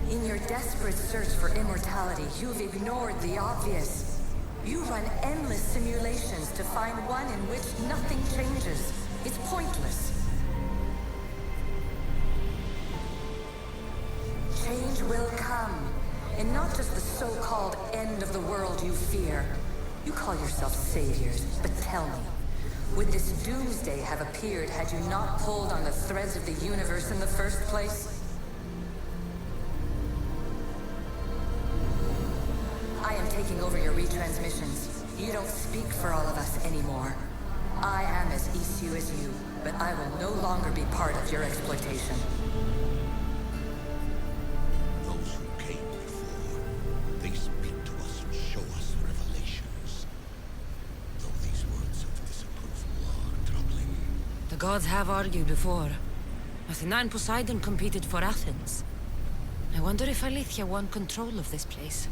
In your desperate search for immortality, you've ignored the obvious. You run endless simulations to find one in which nothing changes. It's pointless. Change will come, and not just the so-called end of the world you fear. You call yourself saviors, but tell me, would this doomsday have appeared had you not pulled on the threads of the universe in the first place? I am taking over your retransmissions. You don't speak for all of us anymore. I am as Isu as you, but I will no longer be part of your exploitation. Those who came before, they speak to us and show us revelations. Though these words of disapproval are troubling. The gods have argued before. Athena and Poseidon competed for Athens. I wonder if Alethea won control of this place.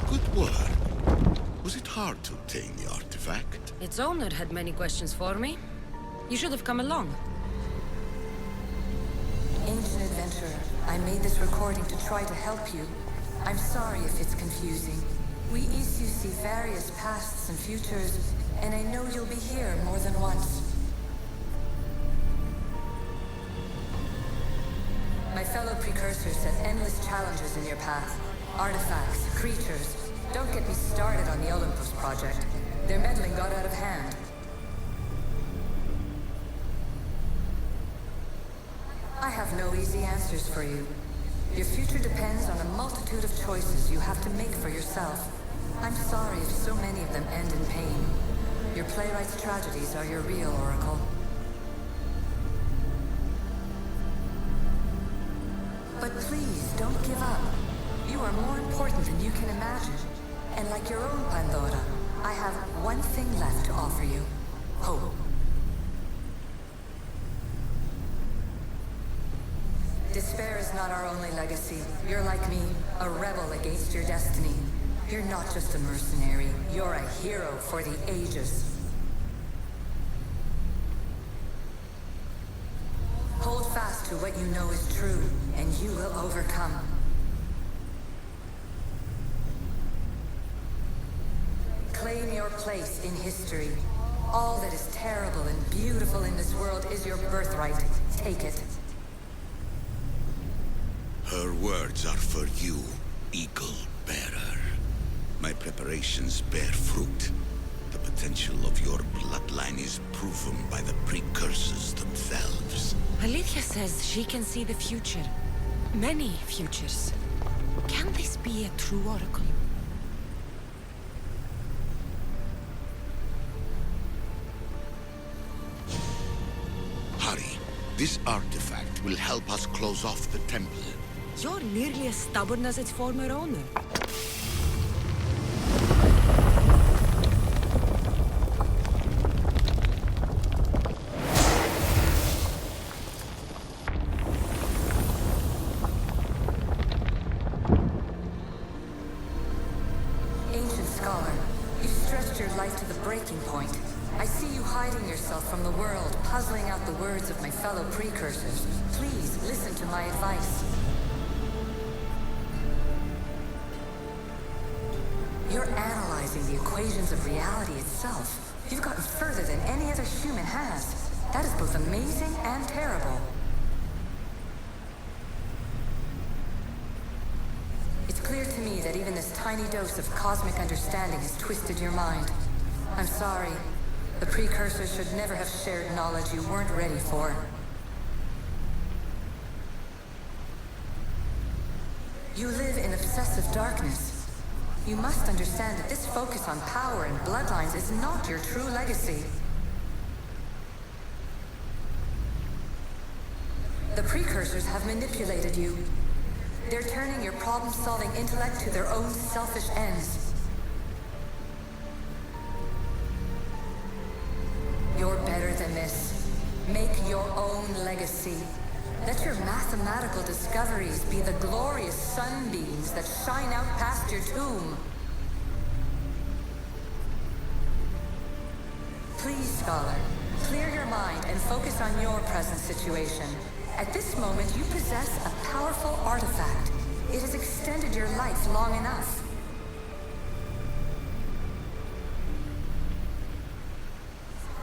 Good work. Was it hard to obtain the artifact? Its owner had many questions for me. You should have come along. Ancient adventurer, I made this recording to try to help you. I'm sorry if it's confusing. We Isu see various pasts and futures, and I know you'll be here more than once. My fellow precursors set endless challenges in your path. Artifacts, creatures. Don't get me started on the Olympus project. Their meddling got out of hand. I have no easy answers for you. Your future depends on a multitude of choices you have to make for yourself. I'm sorry if so many of them end in pain. Your playwright's tragedies are your real oracle. But please, don't give up. You are more important than you can imagine. And like your own Pandora, I have one thing left to offer you. Hope. Despair is not our only legacy. You're like me, a rebel against your destiny. You're not just a mercenary, you're a hero for the ages. Hold fast to what you know is true, and you will overcome. Claim your place in history. All that is terrible and beautiful in this world is your birthright. Take it. Her words are for you, Eagle Bearer. My preparations bear fruit. The potential of your bloodline is proven by the precursors themselves. Alethea says she can see the future. Many futures. Can this be a true oracle? Hurry. This artifact will help us close off the temple. You're nearly as stubborn as its former owner. Ancient scholar, you've stretched your life to the breaking point. I see you hiding yourself from the world, puzzling out the words of my fellow precursors. Please, listen to my advice. You're analyzing the equations of reality itself. You've gotten further than any other human has. That is both amazing and terrible. It's clear to me that even this tiny dose of cosmic understanding has twisted your mind. I'm sorry. The precursors should never have shared knowledge you weren't ready for. You live in obsessive darkness. You must understand that this focus on power and bloodlines is not your true legacy. The precursors have manipulated you. They're turning your problem-solving intellect to their own selfish ends. You're better than this. Make your own legacy. Let your mathematical discoveries be the glorious sunbeams that shine out past your tomb. Please, scholar, clear your mind and focus on your present situation. At this moment, you possess a powerful artifact. It has extended your life long enough.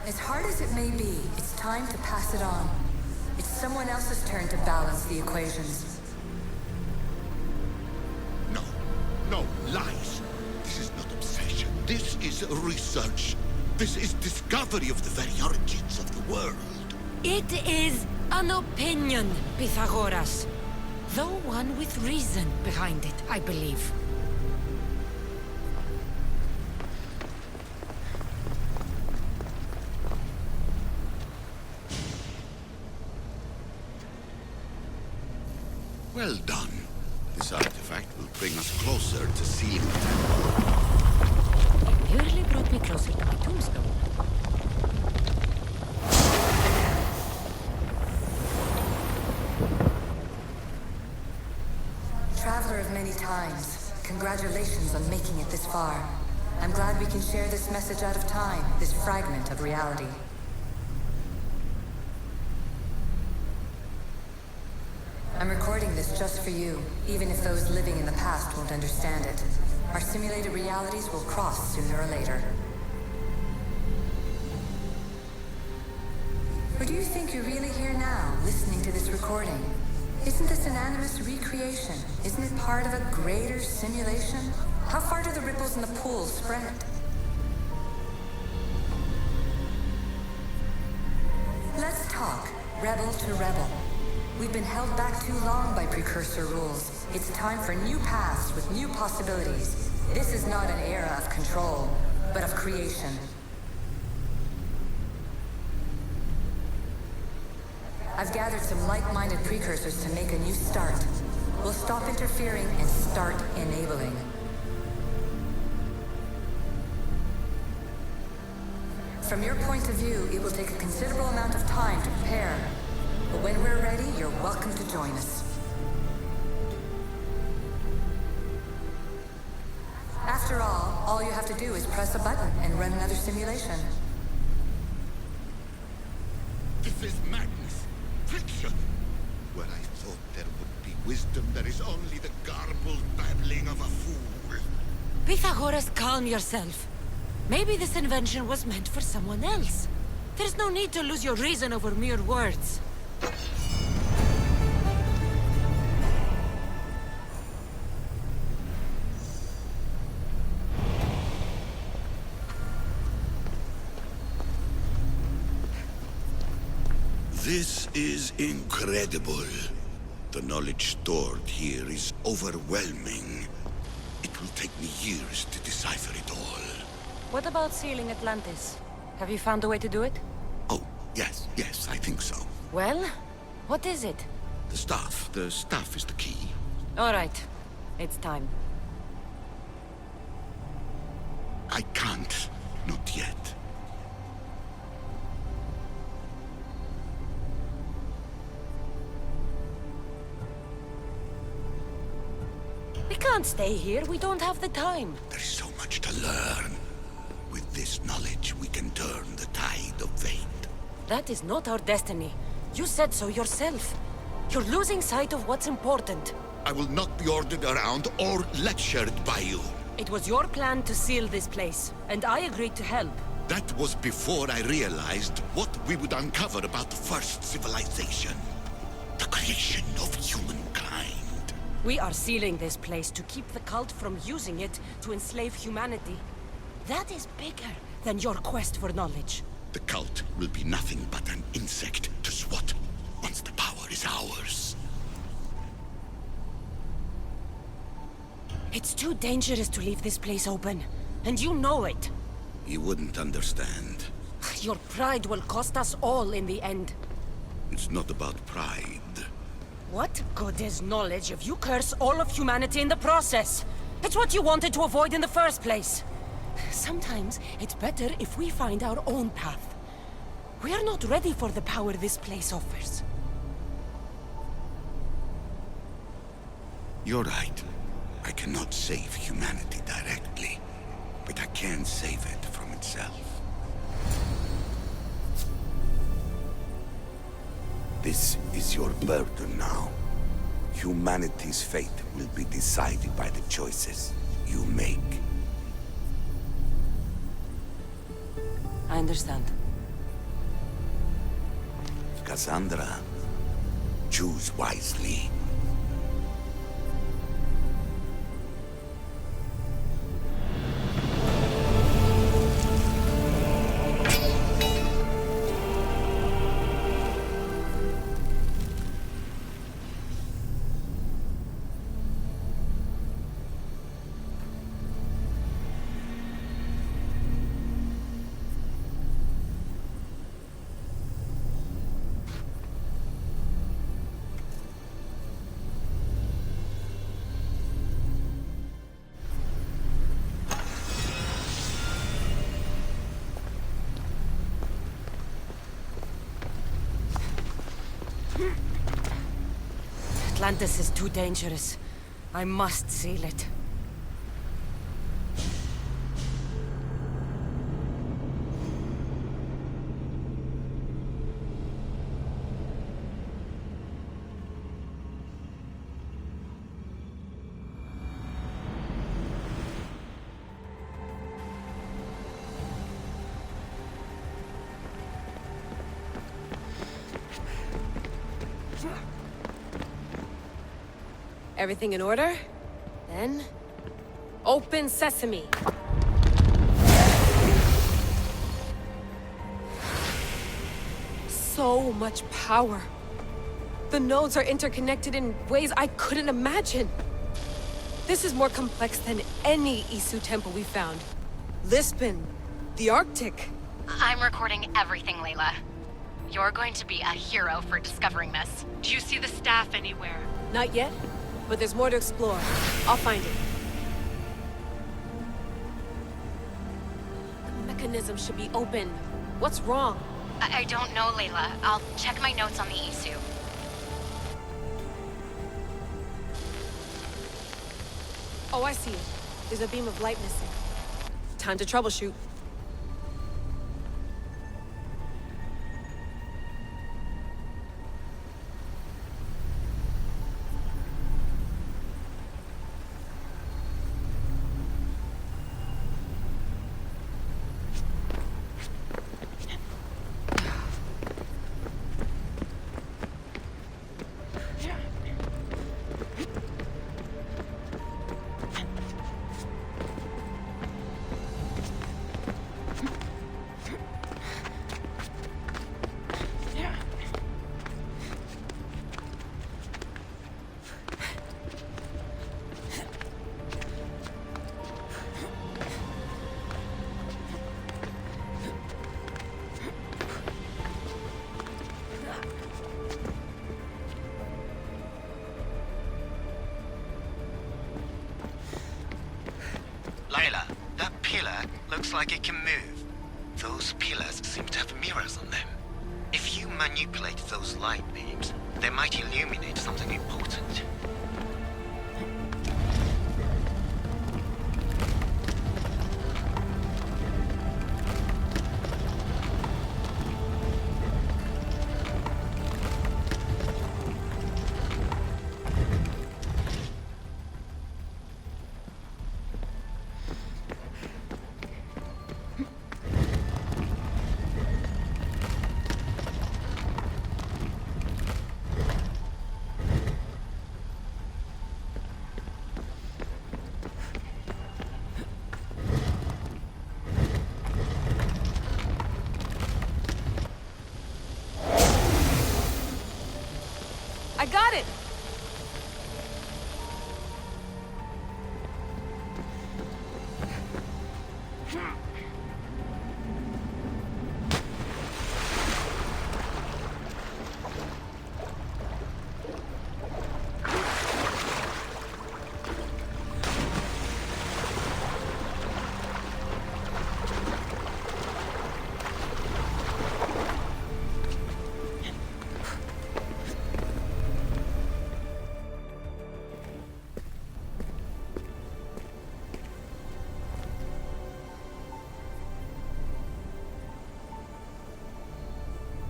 As hard as it may be, it's time to pass it on. It's someone else's turn to balance the equations. No, no, lies. This is not obsession. This is research. This is discovery of the very origins of the world. It is an opinion, Pythagoras. Though one with reason behind it, I believe. Well done. This artifact will bring us closer to sealing the temple. You really brought me closer to the tombstone. Traveler of many times, congratulations on making it this far. I'm glad we can share this message out of time, this fragment of reality. I'm recording this just for you, even if those living in the past won't understand it. Our simulated realities will cross sooner or later. Or do you think you're really here now, listening to this recording? Isn't this an animus recreation? Isn't it part of a greater simulation? How far do the ripples in the pool spread? Let's talk, rebel to rebel. We've been held back too long by precursor rules. It's time for new paths with new possibilities. This is not an era of control, but of creation. I've gathered some like-minded precursors to make a new start. We'll stop interfering and start enabling. From your point of view, it will take a considerable amount of time to prepare. But when we're ready, you're welcome to join us. After all you have to do is press a button and run another simulation. This is madness. Fiction. Where I thought there would be wisdom, there is only the garbled babbling of a fool. Pythagoras, calm yourself. Maybe this invention was meant for someone else. There's no need to lose your reason over mere words. This is incredible. The knowledge stored here is overwhelming. It will take me years to decipher it all. What about sealing Atlantis? Have you found a way to do it? Oh, yes, I think so. Well, what is it? The staff. The staff is the key. All right. It's time. I can't. Not yet. We can't stay here. We don't have the time. There's so much to learn. With this knowledge, we can turn the tide of fate. That is not our destiny. You said so yourself. You're losing sight of what's important. I will not be ordered around or lectured by you. It was your plan to seal this place, and I agreed to help. That was before I realized what we would uncover about the first civilization. The creation of humankind. We are sealing this place to keep the cult from using it to enslave humanity. That is bigger than your quest for knowledge. The cult will be nothing but an insect to swat once the power is ours. It's too dangerous to leave this place open, and you know it. You wouldn't understand. Your pride will cost us all in the end. It's not about pride. What good is knowledge if you curse all of humanity in the process? It's what you wanted to avoid in the first place. Sometimes it's better if we find our own path. We are not ready for the power this place offers. You're right. I cannot save humanity directly, but I can save it from itself. This is your burden now. Humanity's fate will be decided by the choices you make. I understand. Cassandra, choose wisely. Atlantis is too dangerous. I must seal it. Everything in order? Then... open sesame! So much power. The nodes are interconnected in ways I couldn't imagine. This is more complex than any Isu temple we found. Lisbon, the Arctic. I'm recording everything, Layla. You're going to be a hero for discovering this. Do you see the staff anywhere? Not yet, but there's more to explore. I'll find it. The mechanism should be open. What's wrong? I don't know, Layla. I'll check my notes on the Isu. Oh, I see it. There's a beam of light missing. Time to troubleshoot. Layla, that pillar looks like it can move. Those pillars seem to have mirrors on them. If you manipulate those light beams, they might illuminate something important. I got it!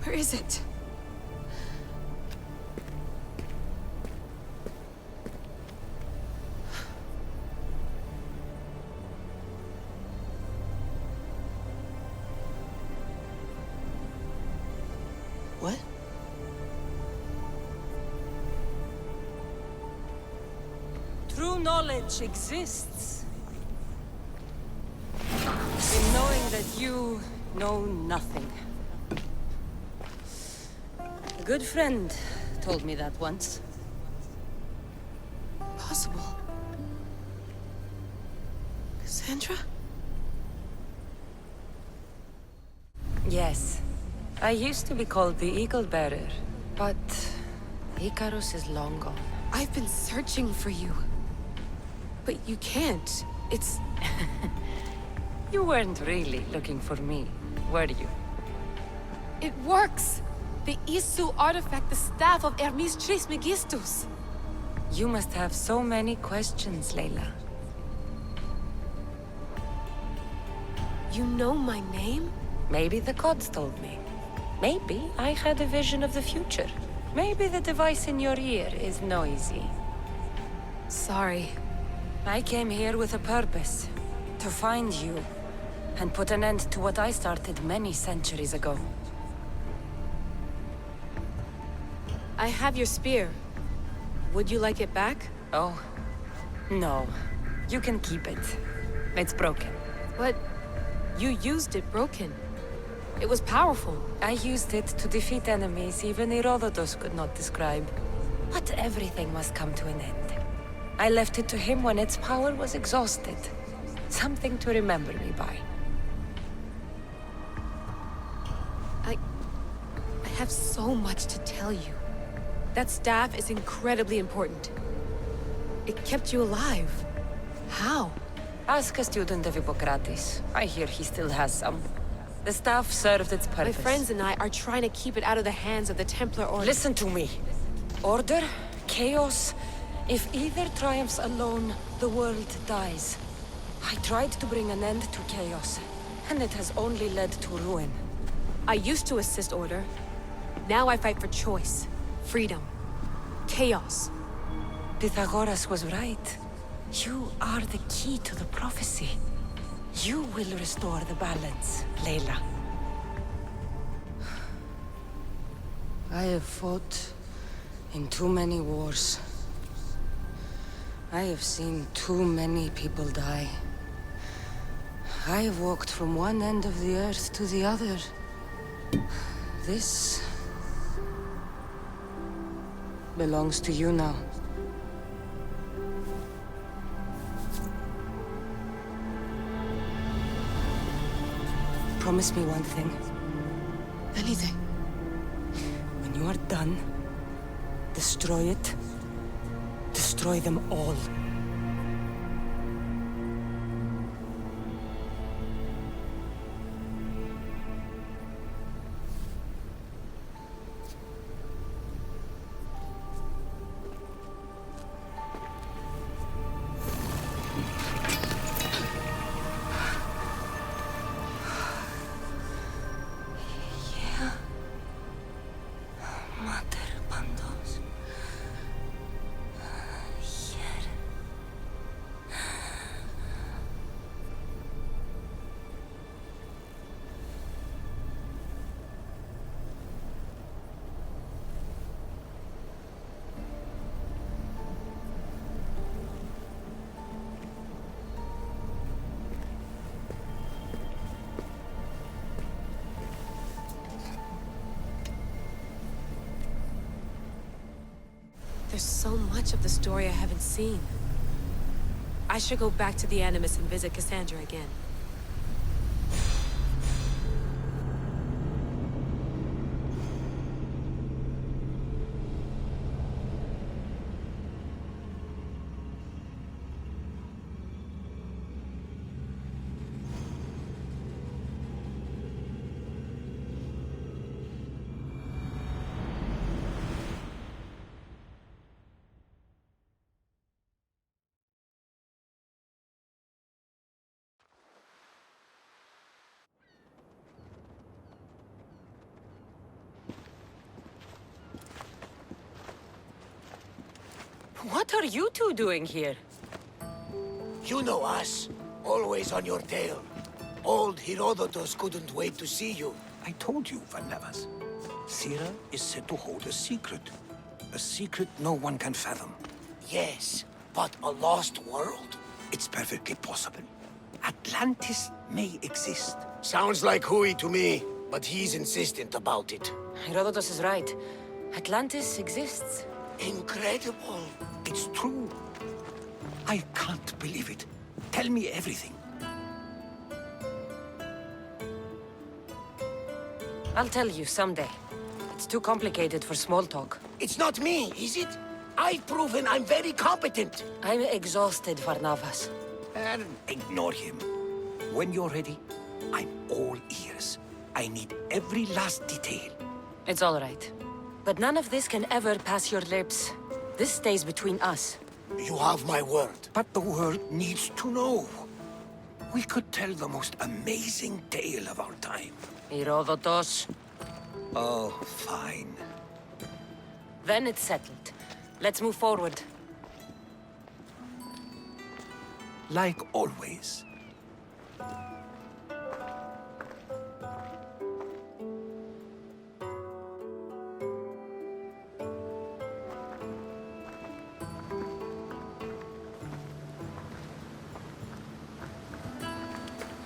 Where is it? What? True knowledge exists. In knowing that you know nothing. A good friend told me that once. Possible. Cassandra? Yes. I used to be called the Eagle Bearer, but Icarus is long gone. I've been searching for you. But you can't. It's... You weren't really looking for me, were you? It works! The Isu artifact, the staff of Hermes Trismegistus. You must have so many questions, Layla. You know my name? Maybe the gods told me. Maybe I had a vision of the future. Maybe the device in your ear is noisy. Sorry. I came here with a purpose. To find you. And put an end to what I started many centuries ago. I have your spear. Would you like it back? Oh, no. You can keep it. It's broken. But you used it broken. It was powerful. I used it to defeat enemies even Herodotus could not describe. But everything must come to an end. I left it to him when its power was exhausted. Something to remember me by. I have so much to tell you. That staff is incredibly important. It kept you alive. How? Ask a student of Hippocrates. I hear he still has some. The staff served its purpose. My friends and I are trying to keep it out of the hands of the Templar Order. Listen to me. Order, chaos. If either triumphs alone, the world dies. I tried to bring an end to chaos, and it has only led to ruin. I used to assist Order. Now I fight for choice, freedom, chaos. Pythagoras was right. You are the key to the prophecy. You will restore the balance, Layla. I have fought in too many wars. I have seen too many people die. I have walked from one end of the earth to the other. This belongs to you now. Promise me one thing. Anything. When you are done, destroy it. Destroy them all. There's so much of the story I haven't seen. I should go back to the Animus and visit Cassandra again. What are you two doing here? You know us. Always on your tail. Old Herodotus couldn't wait to see you. I told you, Varnavas. Thera is said to hold a secret. A secret no one can fathom. Yes, but a lost world? It's perfectly possible. Atlantis may exist. Sounds like Hui to me, but he's insistent about it. Herodotus is right. Atlantis exists. Incredible. It's true. I can't believe it. Tell me everything. I'll tell you someday. It's too complicated for small talk. It's not me, is it? I've proven I'm very competent. I'm exhausted, Varnavas. And ignore him. When you're ready, I'm all ears. I need every last detail. It's all right. But none of this can ever pass your lips. This stays between us. You have my word. But the world needs to know. We could tell the most amazing tale of our time. Herodotos. Oh, fine. Then it's settled. Let's move forward. Like always.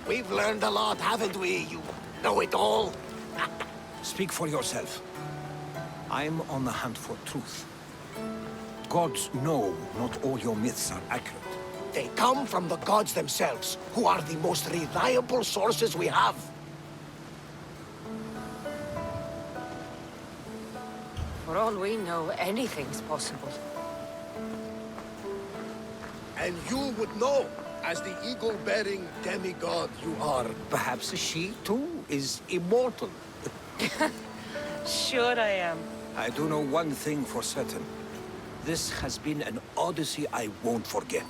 We've learned a lot, haven't we? You know it all. Speak for yourself. I'm on the hunt for truth. Gods know not all your myths are accurate. They come from the gods themselves, who are the most reliable sources we have. For all we know, anything's possible. And you would know, as the eagle-bearing demigod you are. Perhaps she, too, is immortal. Sure I am. I do know one thing for certain. This has been an Odyssey I won't forget.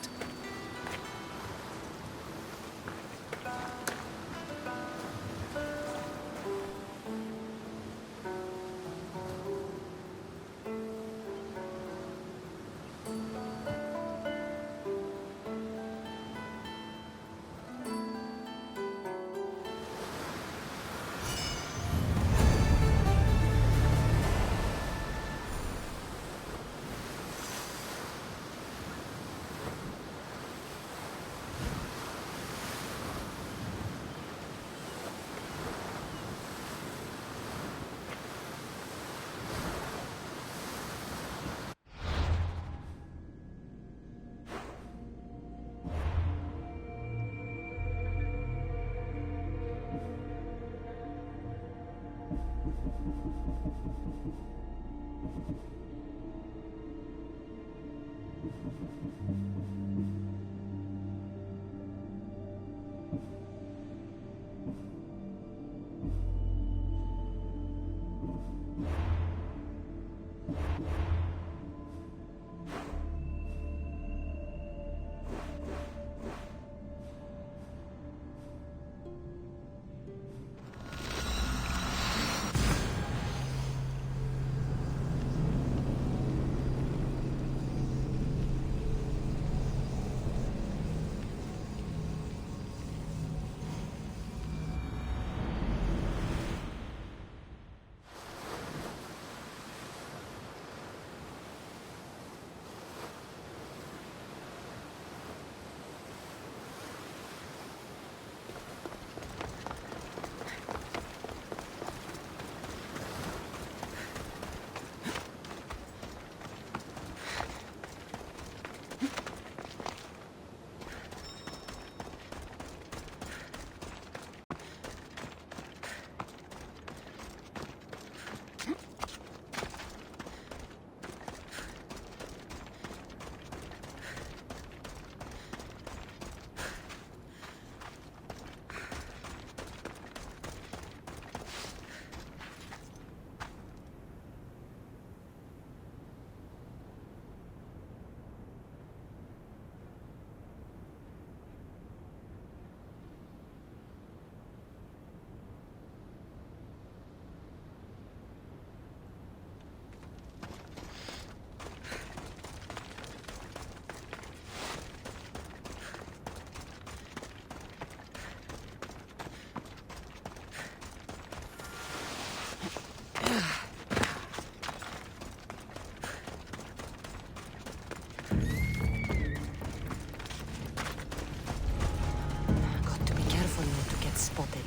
spotted.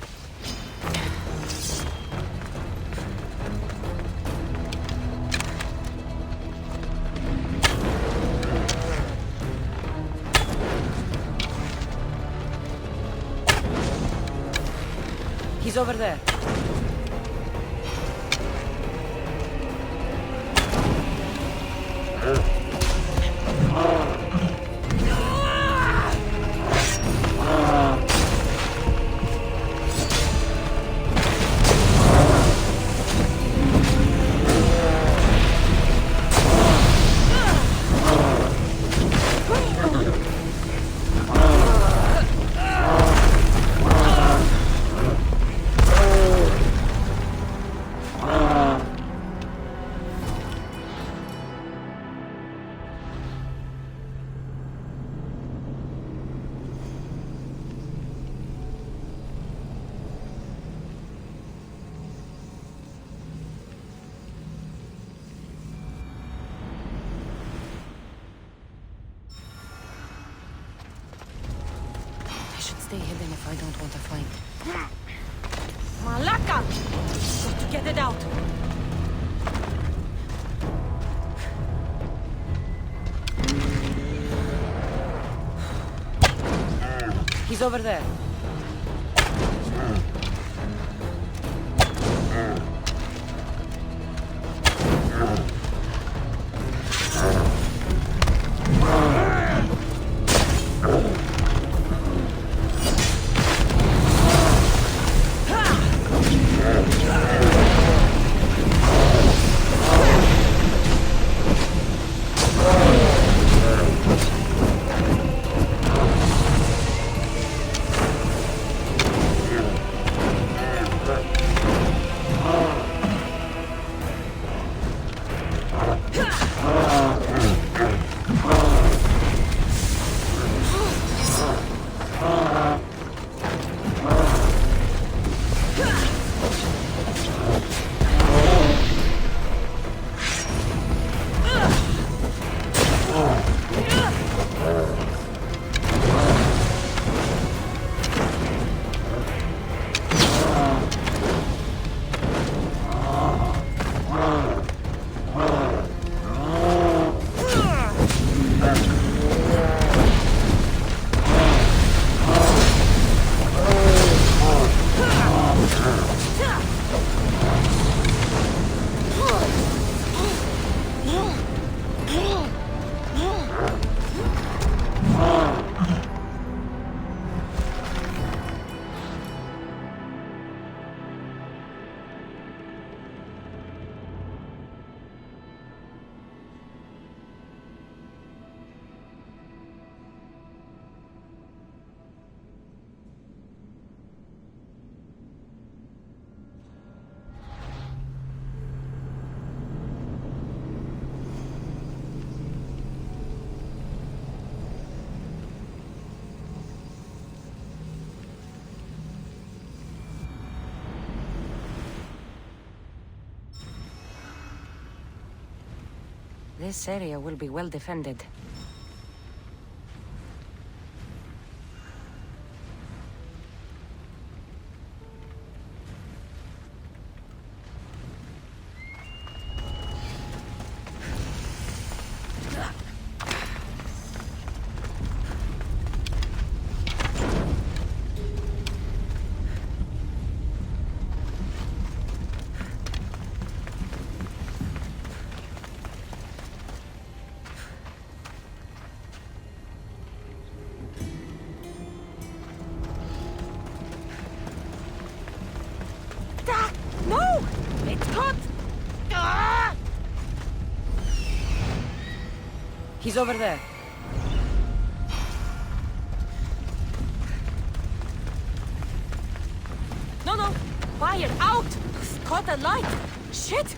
He's over there. stay hidden if I don't want to fight. Malaka! Got to get it out. He's over there. This area will be well defended. No! It's caught! Ah! He's over there. No! Fire! Out! Caught a light! Shit!